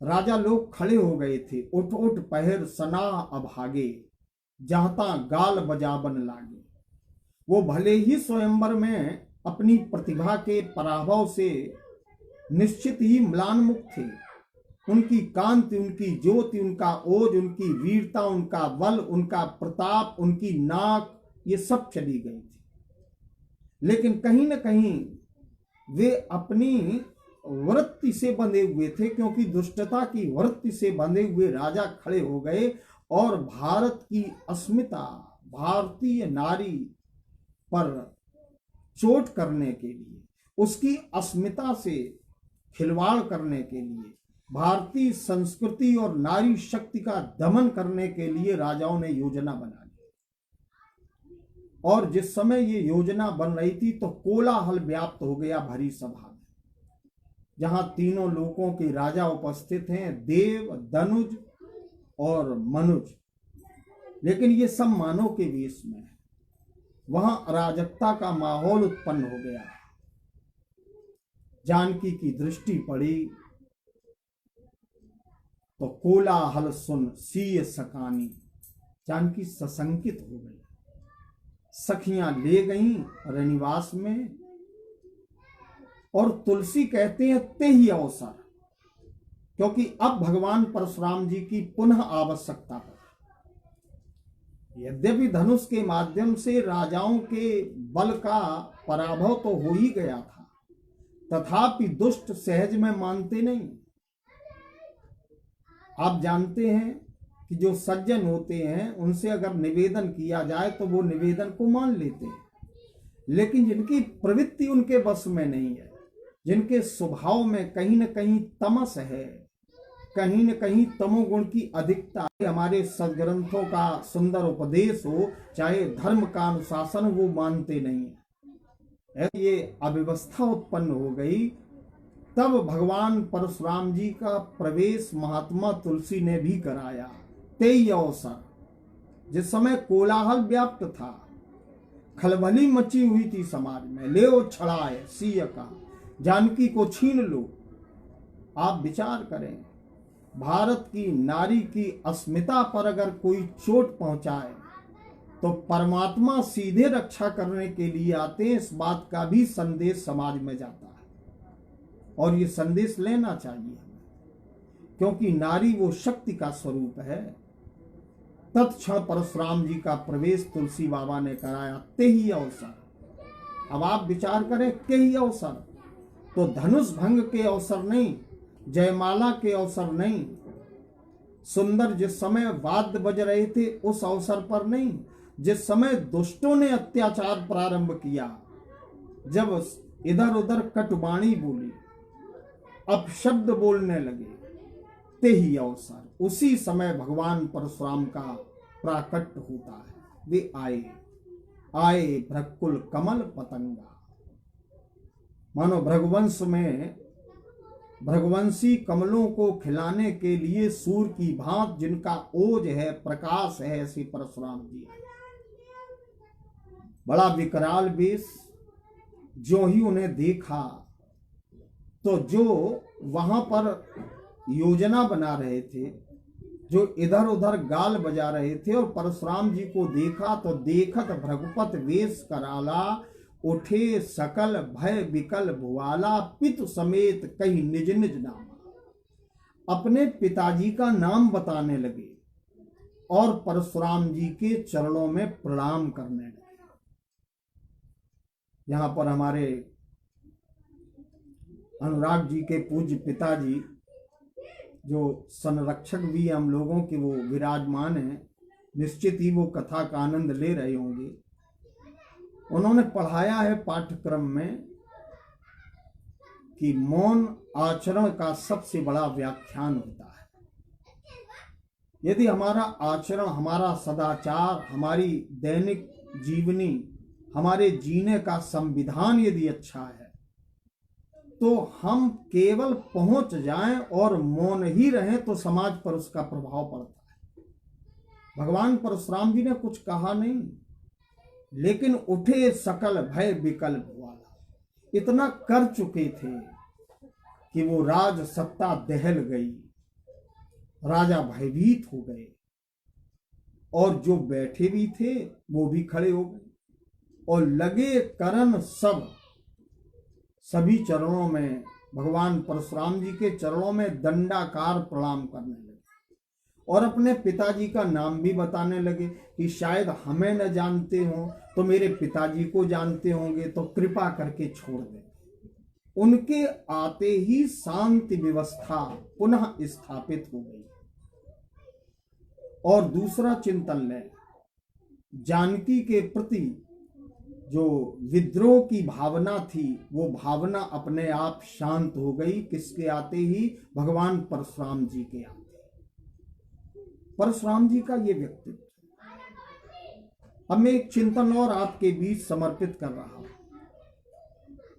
राजा लोग खड़े हो गए थे। उठ उठ पहर सनाह अभागे, जहता गाल बजाबन लागे। वो भले ही स्वयंवर में अपनी प्रतिभा के पराभव से निश्चित ही म्लानमुख थे, उनकी कांति, उनकी ज्योति, उनका ओज, उनकी वीरता, उनका बल, उनका प्रताप, उनकी नाक, ये सब चली गई थी। लेकिन कहीं न कहीं वे अपनी वृत्ति से बंधे हुए थे, क्योंकि दुष्टता की वृत्ति से बंधे हुए राजा खड़े हो गए और भारत की अस्मिता, भारतीय नारी पर चोट करने के लिए, उसकी अस्मिता से खिलवाड़ करने के लिए, भारतीय संस्कृति और नारी शक्ति का दमन करने के लिए राजाओं ने योजना बना ली। और जिस समय ये योजना बन रही थी तो कोलाहल व्याप्त हो गया भरी सभा में, जहां तीनों लोकों के राजा उपस्थित हैं, देव, दनुज और मनुज। लेकिन ये सब मानव के वेश में है। वहां अराजकता का माहौल उत्पन्न हो गया। जानकी की दृष्टि पड़ी तो कोलाहल सुन सीय सकानी, जानकी सशंकित हो गई। सखियां ले गईं रनिवास में, और तुलसी कहते हैं ते ही अवसर, क्योंकि अब भगवान परशुराम जी की पुनः आवश्यकता पड़ी। यद्यपि धनुष के माध्यम से राजाओं के बल का पराभव तो हो ही गया था, तथापि दुष्ट सहज में मानते नहीं। आप जानते हैं कि जो सज्जन होते हैं उनसे अगर निवेदन किया जाए तो वो निवेदन को मान लेते हैं, लेकिन जिनकी प्रवृत्ति उनके बस में नहीं है, जिनके स्वभाव में कहीं न कहीं तमस है, कहीं न कहीं तमोगुण की अधिकता, हमारे सदग्रंथों का सुंदर उपदेश हो, चाहे धर्म का अनुशासन, वो मानते नहीं है। ये अव्यवस्था उत्पन्न हो गई। तब भगवान परशुराम जी का प्रवेश महात्मा तुलसी ने भी कराया। तेई अवसर, जिस समय कोलाहल व्याप्त था, खलबली मची हुई थी समाज में, ले ओ छड़ाए सिय का, जानकी को छीन लो। आप विचार करें, भारत की नारी की अस्मिता पर अगर कोई चोट पहुंचाए तो परमात्मा सीधे रक्षा करने के लिए आते हैं। इस बात का भी संदेश समाज में जाता है, और ये संदेश लेना चाहिए, क्योंकि नारी वो शक्ति का स्वरूप है। तत्क्षण परशुराम जी का प्रवेश तुलसी बाबा ने कराया। ते ही अवसर, अब आप विचार करें, के ही अवसर तो धनुष भंग के अवसर नहीं, जयमाला के अवसर नहीं, सुंदर जिस समय वाद्य बज रहे थे उस अवसर पर नहीं, जिस समय दुष्टों ने अत्याचार प्रारंभ किया, जब इधर उधर कटुवाणी बोली, अपशब्द बोलने लगे, ते ही अवसर, उसी समय भगवान परशुराम का प्राकट्य होता है। वे आए आए भ्रकुल कमल पतंगा। मानो भृगुवंश में भृगुवंशी कमलों को खिलाने के लिए सूर की भांत जिनका ओज है, प्रकाश है, ऐसे परशुराम जी है। बड़ा विकराल वेश। जो ही उन्हें देखा तो जो वहां पर योजना बना रहे थे, जो इधर उधर गाल बजा रहे थे, और परशुराम जी को देखा तो देखत भृगुपत वेश कराला, उठे सकल भय विकल भुआला, पितु समेत कही निज निज नामा। अपने पिताजी का नाम बताने लगे और परशुराम जी के चरणों में प्रणाम करने लगे। यहाँ पर हमारे अनुराग जी के पूज्य पिताजी, जो संरक्षक भी हम लोगों के, वो विराजमान हैं। निश्चित ही वो कथा का आनंद ले रहे होंगे। उन्होंने पढ़ाया है पाठ्यक्रम में कि मौन आचरण का सबसे बड़ा व्याख्यान होता है। यदि हमारा आचरण, हमारा सदाचार, हमारी दैनिक जीवनी, हमारे जीने का संविधान यदि अच्छा है तो हम केवल पहुंच जाएं और मौन ही रहें तो समाज पर उसका प्रभाव पड़ता है। भगवान परशुराम जी ने कुछ कहा नहीं, लेकिन उठे सकल भय विकल्प वाला, इतना कर चुके थे कि वो राज सत्ता दहल गई, राजा भयभीत हो गए और जो बैठे भी थे वो भी खड़े हो गए और लगे करन सभी चरणों में, भगवान परशुराम जी के चरणों में दंडाकार प्रणाम करने लगे और अपने पिताजी का नाम भी बताने लगे कि शायद हमें न जानते हो तो मेरे पिताजी को जानते होंगे, तो कृपा करके छोड़ दें। उनके आते ही शांति व्यवस्था पुनः स्थापित हो गई। और दूसरा चिंतन लें, जानकी के प्रति जो विद्रोह की भावना थी वो भावना अपने आप शांत हो गई। किसके आते ही? भगवान परशुराम जी के आते। परशुराम जी का ये व्यक्तित्व। अब मैं एक चिंतन और आपके बीच समर्पित कर रहा हूं।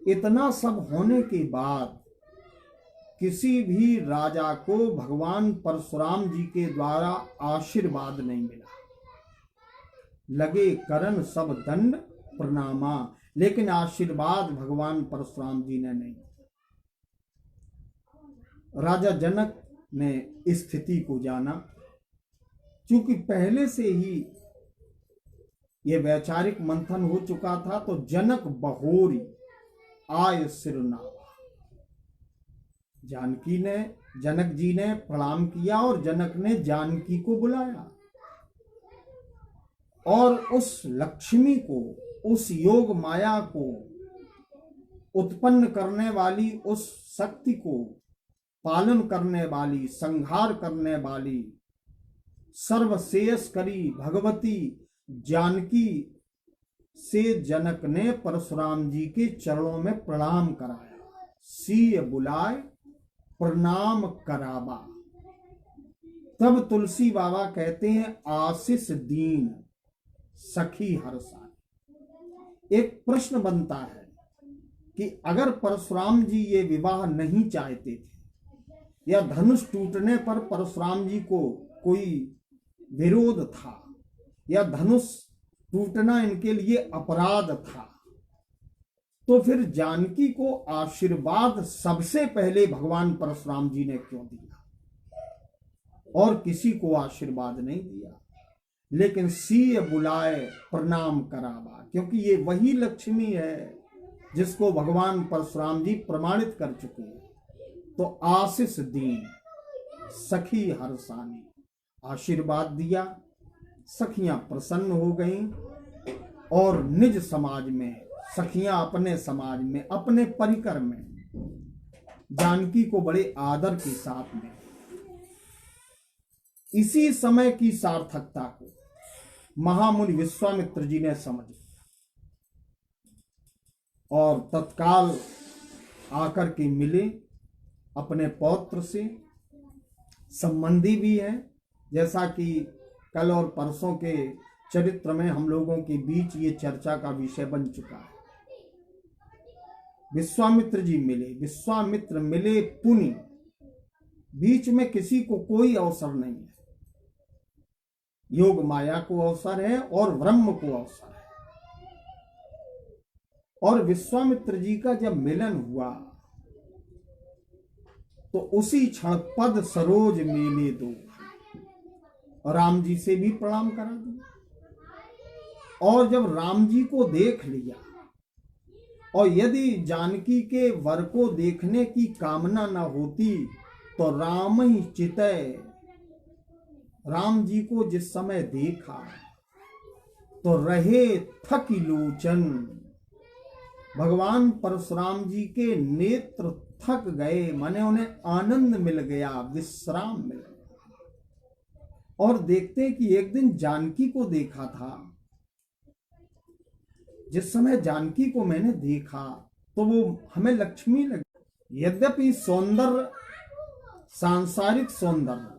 इतना सब होने के बाद किसी भी राजा को भगवान परशुराम जी के द्वारा आशीर्वाद नहीं मिला। लगे करन सब दंड प्रणामा, लेकिन आशीर्वाद भगवान परशुराम जी ने नहीं। राजा जनक ने स्थिति को जाना, क्योंकि पहले से ही यह वैचारिक मंथन हो चुका था, तो जनक बहोरी आय सिरनावा। जानकी ने, जनक जी ने प्रणाम किया और जनक ने जानकी को बुलाया और उस लक्ष्मी को, उस योग माया को उत्पन्न करने वाली, उस शक्ति को पालन करने वाली, संहार करने वाली सर्वशेष करी भगवती जानकी से जनक ने परशुराम जी के चरणों में प्रणाम कराया। सीय बुलाए प्रणाम करावा। तब तुलसी बाबा कहते हैं, आशीष दीन सखी हर्षाई। एक प्रश्न बनता है कि अगर परशुराम जी ये विवाह नहीं चाहते थे या धनुष टूटने पर परशुराम जी को कोई विरोध था या धनुष टूटना इनके लिए अपराध था, तो फिर जानकी को आशीर्वाद सबसे पहले भगवान परशुराम जी ने क्यों दिया और किसी को आशीर्वाद नहीं दिया? लेकिन सीय बुलाए प्रणाम करावा, क्योंकि ये वही लक्ष्मी है जिसको भगवान परशुराम जी प्रमाणित कर चुके हैं। तो आशीष दीन सखी हर्षानी, आशीर्वाद दिया, सखियां प्रसन्न हो गईं और निज समाज में, सखियां अपने समाज में, अपने परिकर में जानकी को बड़े आदर के साथ में। इसी समय की सार्थकता को महामुनि विश्वामित्र जी ने समझा और तत्काल आकर के मिले अपने पौत्र से। संबंधी भी है, जैसा कि कल और परसों के चरित्र में हम लोगों के बीच ये चर्चा का विषय बन चुका है। विश्वामित्र जी मिले, विश्वामित्र मिले पुनि, बीच में किसी को कोई अवसर नहीं है। योग माया को अवसर है और ब्रह्म को अवसर है। और विश्वामित्र जी का जब मिलन हुआ तो उसी क्षण पद सरोज मेले दो, राम जी से भी प्रणाम करा दिया। और जब राम जी को देख लिया और यदि जानकी के वर को देखने की कामना न होती तो राम ही चितय, राम जी को जिस समय देखा तो रहे थकी लोचन, भगवान परशुराम जी के नेत्र थक गए, माने उन्हें आनंद मिल गया, विश्राम मिल गया। और देखते कि एक दिन जानकी को देखा था। जिस समय जानकी को मैंने देखा तो वो हमें लक्ष्मी लगी। यद्यपि सौंदर्य, सांसारिक सौंदर्य,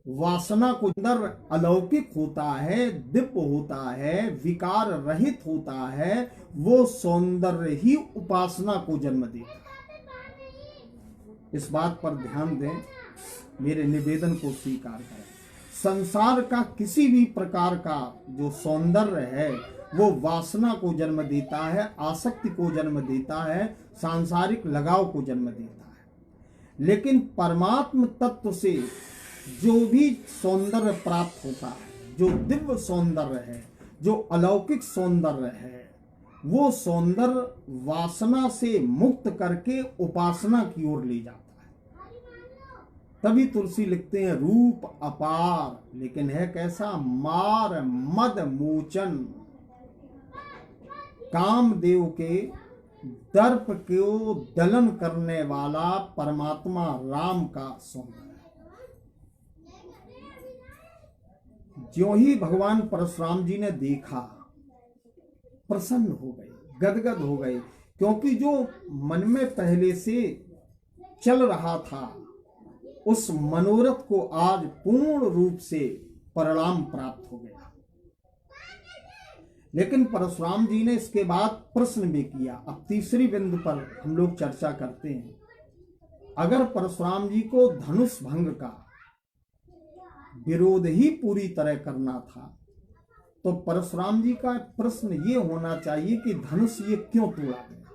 वासना को अंदर अलौकिक होता है, दिव्य होता है, विकार रहित होता है, वो सौंदर्य ही उपासना को जन्म देता है। इस बात पर ध्यान दें, मेरे निवेदन को स्वीकार करें। संसार का किसी भी प्रकार का जो सौंदर्य है वो वासना को जन्म देता है, आसक्ति को जन्म देता है, सांसारिक लगाव को जन्म देता है। लेकिन परमात्म तत्व से जो भी सौंदर्य प्राप्त होता है, जो दिव्य सौंदर्य है, जो अलौकिक सौंदर्य है, वो सौंदर्य वासना से मुक्त करके उपासना की ओर ले जाता है। तभी तुलसी लिखते हैं रूप अपार, लेकिन है कैसा? मार मद मोचन। कामदेव के दर्प को दलन करने वाला परमात्मा राम का सौंदर्य। ज्यों ही भगवान परशुराम जी ने देखा, प्रसन्न हो गए, गदगद हो गए, क्योंकि जो मन में पहले से चल रहा था उस मनोरथ को आज पूर्ण रूप से परिणाम प्राप्त हो गया। लेकिन परशुराम जी ने इसके बाद प्रश्न भी किया। अब तीसरी बिंदु पर हम लोग चर्चा करते हैं। अगर परशुराम जी को धनुष भंग का विरोध ही पूरी तरह करना था तो परशुराम जी का प्रश्न ये होना चाहिए कि धनुष ये क्यों तोड़ा गया।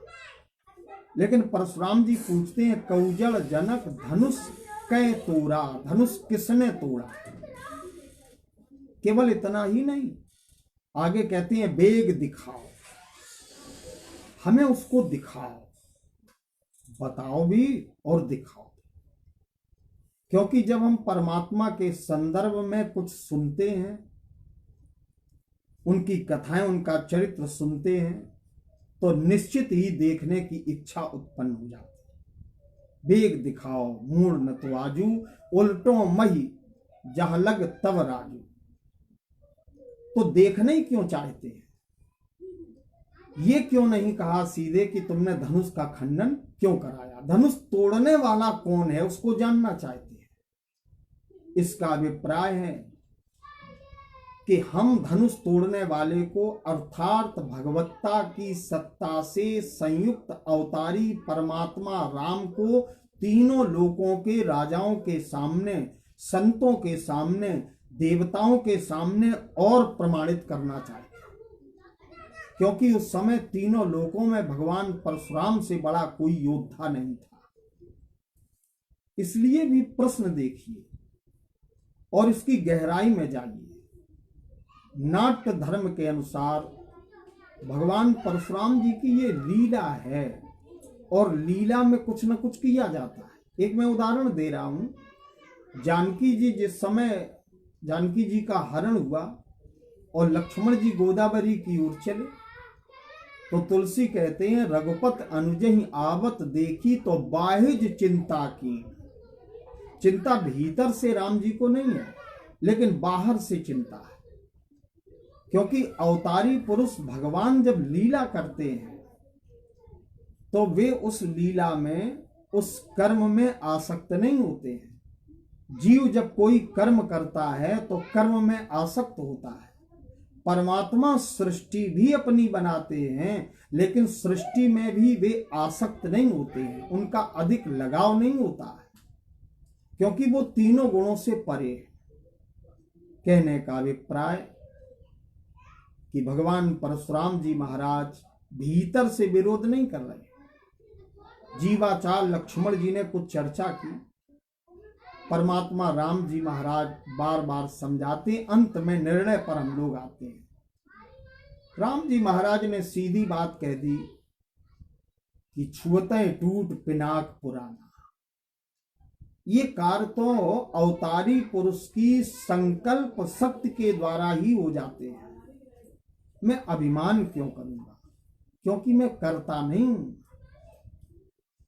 लेकिन परशुराम जी पूछते हैं कौजल जनक धनुष कै तोड़ा, धनुष किसने तोड़ा। केवल इतना ही नहीं, आगे कहते हैं वेग दिखाओ, हमें उसको दिखाओ, बताओ भी और दिखाओ। क्योंकि जब हम परमात्मा के संदर्भ में कुछ सुनते हैं, उनकी कथाएं, उनका चरित्र सुनते हैं, तो निश्चित ही देखने की इच्छा उत्पन्न हो जाती है। वेग दिखाओ मूढ़ न तो आजू, उल्टो मही जहां लग तब राजू। तो देखना ही क्यों चाहते हैं? ये क्यों नहीं कहा सीधे कि तुमने धनुष का खंडन क्यों कराया? धनुष तोड़ने वाला कौन है उसको जानना चाहते हैं। इसका अभिप्राय है कि हम धनुष तोड़ने वाले को अर्थात भगवत्ता की सत्ता से संयुक्त अवतारी परमात्मा राम को तीनों लोकों के राजाओं के सामने, संतों के सामने, देवताओं के सामने और प्रमाणित करना चाहिए। क्योंकि उस समय तीनों लोकों में भगवान परशुराम से बड़ा कोई योद्धा नहीं था। इसलिए भी प्रश्न देखिए और इसकी गहराई में जाइए। नाट्य धर्म के अनुसार भगवान परशुराम जी की ये लीला है और लीला में कुछ न कुछ किया जाता है। एक मैं उदाहरण दे रहा हूं। जानकी जी जिस समय जानकी जी का हरण हुआ और लक्ष्मण जी गोदावरी की ओर चले तो तुलसी कहते हैं रघुपत अनुजहि आवत देखी तो बाहिज चिंता की। चिंता भीतर से राम जी को नहीं है, लेकिन बाहर से चिंता है। क्योंकि अवतारी पुरुष भगवान जब लीला करते हैं तो वे उस लीला में, उस कर्म में आसक्त नहीं होते हैं। जीव जब कोई कर्म करता है तो कर्म में आसक्त होता है। परमात्मा सृष्टि भी अपनी बनाते हैं, लेकिन सृष्टि में भी वे आसक्त नहीं होते हैं, उनका अधिक लगाव नहीं होता है, क्योंकि वो तीनों गुणों से परे है। कहने का अभिप्राय कि भगवान परशुराम जी महाराज भीतर से विरोध नहीं कर रहे। जीवाचार लक्ष्मण जी ने कुछ चर्चा की, परमात्मा राम जी महाराज बार बार समझाते, अंत में निर्णय पर हम लोग आते हैं। राम जी महाराज ने सीधी बात कह दी कि छुअते टूट पिनाक पुराना। ये कार्य तो अवतारी पुरुष की संकल्प शक्ति के द्वारा ही हो जाते हैं। मैं अभिमान क्यों करूंगा? क्योंकि मैं करता नहीं हूं।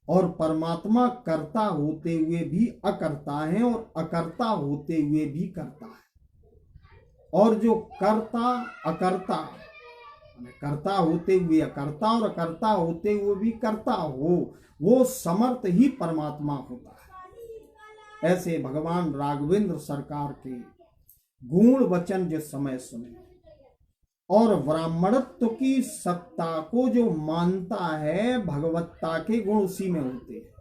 और परमात्मा करता होते हुए भी अकर्ता है और अकर्ता होते हुए भी करता है। और जो कर्ता अकर्ता, कर्ता होते हुए अकर्ता और अकर्ता होते हुए भी करता हो, वो समर्थ ही परमात्मा होता है। ऐसे भगवान राघवेंद्र सरकार के गुण वचन जिस समय सुने और ब्राह्मणत्व की सत्ता को जो मानता है, भगवत्ता के गुण उसी में होते हैं।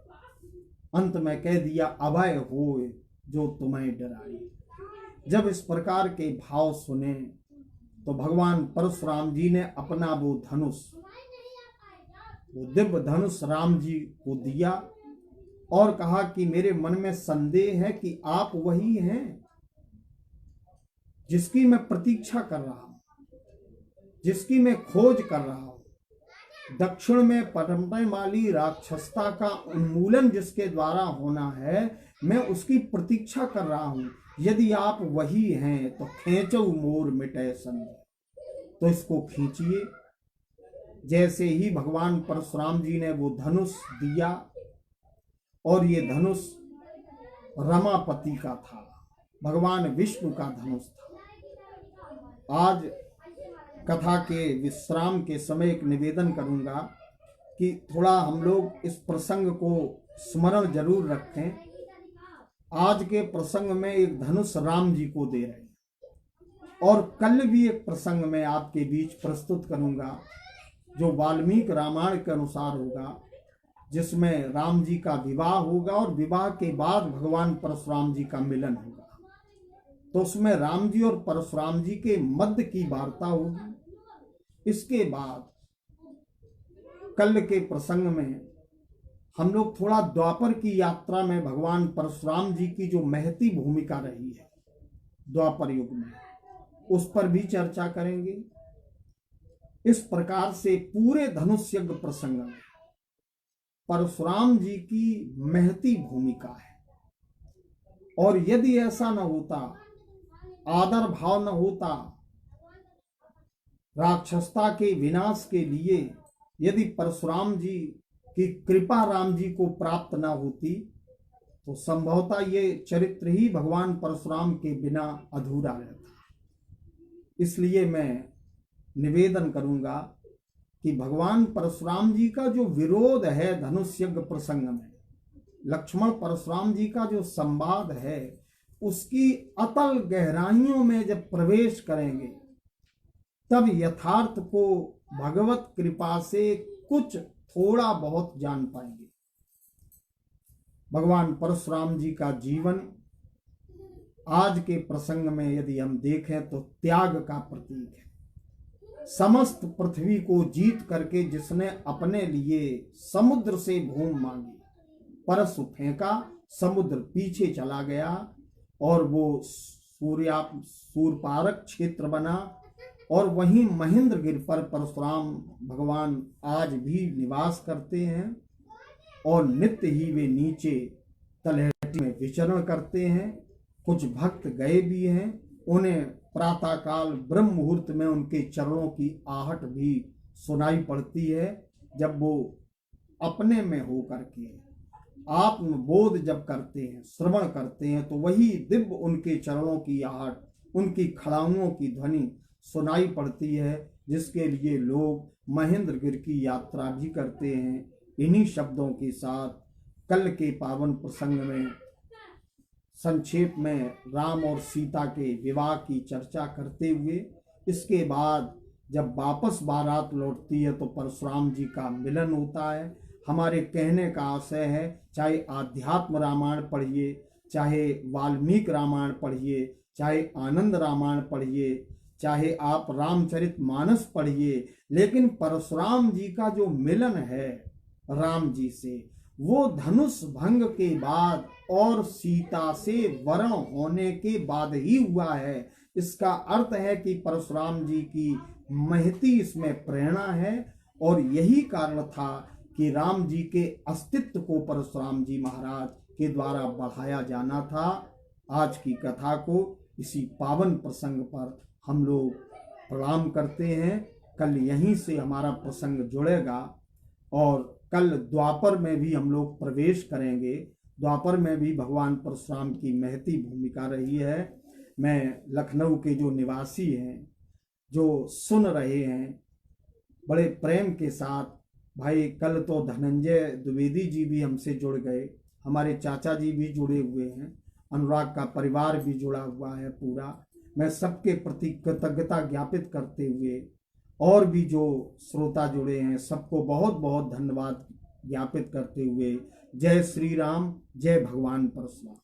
अंत में कह दिया अभय होए जो तुम्हें डराए। जब इस प्रकार के भाव सुने तो भगवान परशुराम जी ने अपना वो धनुष, वो दिव्य धनुष राम जी को दिया और कहा कि मेरे मन में संदेह है कि आप वही हैं जिसकी मैं प्रतीक्षा कर रहा हूं, जिसकी मैं खोज कर रहा हूं। दक्षिण में पनपने वाली राक्षसता का उन्मूलन जिसके द्वारा होना है, मैं उसकी प्रतीक्षा कर रहा हूं। यदि आप वही हैं तो खींचो मोर मिटे संग, तो इसको खींचिए। जैसे ही भगवान परशुराम जी ने वो धनुष दिया, और ये धनुष रमापति का था, भगवान विष्णु का धनुष था। आज कथा के विश्राम के समय एक निवेदन करूंगा कि थोड़ा हम लोग इस प्रसंग को स्मरण जरूर रखें। आज के प्रसंग में एक धनुष राम जी को दे रहे हैं, और कल भी एक प्रसंग में आपके बीच प्रस्तुत करूंगा जो वाल्मीकि रामायण के अनुसार होगा, जिसमें राम जी का विवाह होगा और विवाह के बाद भगवान परशुराम जी का मिलन होगा। तो उसमें राम जी और परशुराम जी के मध्य की वार्ता होगी। इसके बाद कल के प्रसंग में हम लोग थोड़ा द्वापर की यात्रा में भगवान परशुराम जी की जो महती भूमिका रही है द्वापर युग में, उस पर भी चर्चा करेंगे। इस प्रकार से पूरे धनुष यज्ञ प्रसंग में परशुराम जी की महती भूमिका है। और यदि ऐसा न होता, आदर भाव न होता, राक्षसता के विनाश के लिए यदि परशुराम जी की कृपा राम जी को प्राप्त न होती, तो संभवतः ये चरित्र ही भगवान परशुराम के बिना अधूरा रहता। इसलिए मैं निवेदन करूंगा कि भगवान परशुराम जी का जो विरोध है धनुष यज्ञ प्रसंग में, लक्ष्मण परशुराम जी का जो संवाद है, उसकी अतल गहराइयों में जब प्रवेश करेंगे तब यथार्थ को भगवत कृपा से कुछ थोड़ा बहुत जान पाएंगे। भगवान परशुराम जी का जीवन आज के प्रसंग में यदि हम देखें तो त्याग का प्रतीक है। समस्त पृथ्वी को जीत करके जिसने अपने लिए समुद्र से भूमि मांगी, परशु फेंका, समुद्र पीछे चला गया और वो सूर्यपारक क्षेत्र बना, और वहीं महेंद्रगिरि पर परशुराम भगवान आज भी निवास करते हैं और नित्य ही वे नीचे तलहटी में विचरण करते हैं। कुछ भक्त गए भी हैं, उन्हें प्रातःकाल ब्रह्म मुहूर्त में उनके चरणों की आहट भी सुनाई पड़ती है। जब वो अपने में हो करके आत्मबोध जब करते हैं, श्रवण करते हैं, तो वही दिव्य उनके चरणों की आहट, उनकी खड़ाओं की ध्वनि सुनाई पड़ती है, जिसके लिए लोग महेंद्रगिरि की यात्रा भी करते हैं। इन्हीं शब्दों के साथ कल के पावन प्रसंग में संक्षेप में राम और सीता के विवाह की चर्चा करते हुए, इसके बाद जब वापस बारात लौटती है तो परशुराम जी का मिलन होता है। हमारे कहने का आशय है, चाहे आध्यात्म रामायण पढ़िए, चाहे वाल्मीकि रामायण पढ़िए, चाहे आनंद रामायण पढ़िए, चाहे आप रामचरितमानस पढ़िए, लेकिन परशुराम जी का जो मिलन है राम जी से, वो धनुष भंग के बाद और सीता से वरण होने के बाद ही हुआ है। इसका अर्थ है कि परशुराम जी की महती इसमें प्रेरणा है, और यही कारण था कि राम जी के अस्तित्व को परशुराम जी महाराज के द्वारा बढ़ाया जाना था। आज की कथा को इसी पावन प्रसंग पर हम लोग प्रणाम करते हैं। कल यहीं से हमारा प्रसंग जुड़ेगा और कल द्वापर में भी हम लोग प्रवेश करेंगे। द्वापर में भी भगवान परशुराम की महती भूमिका रही है। मैं लखनऊ के जो निवासी हैं, जो सुन रहे हैं बड़े प्रेम के साथ, भाई कल तो धनंजय द्विवेदी जी भी हमसे जुड़ गए, हमारे चाचा जी भी जुड़े हुए हैं, अनुराग का परिवार भी जुड़ा हुआ है पूरा। मैं सबके प्रति कृतज्ञता ज्ञापित करते हुए, और भी जो श्रोता जुड़े हैं सबको बहुत बहुत धन्यवाद ज्ञापित करते हुए, जय श्री राम, जय भगवान परशुराम।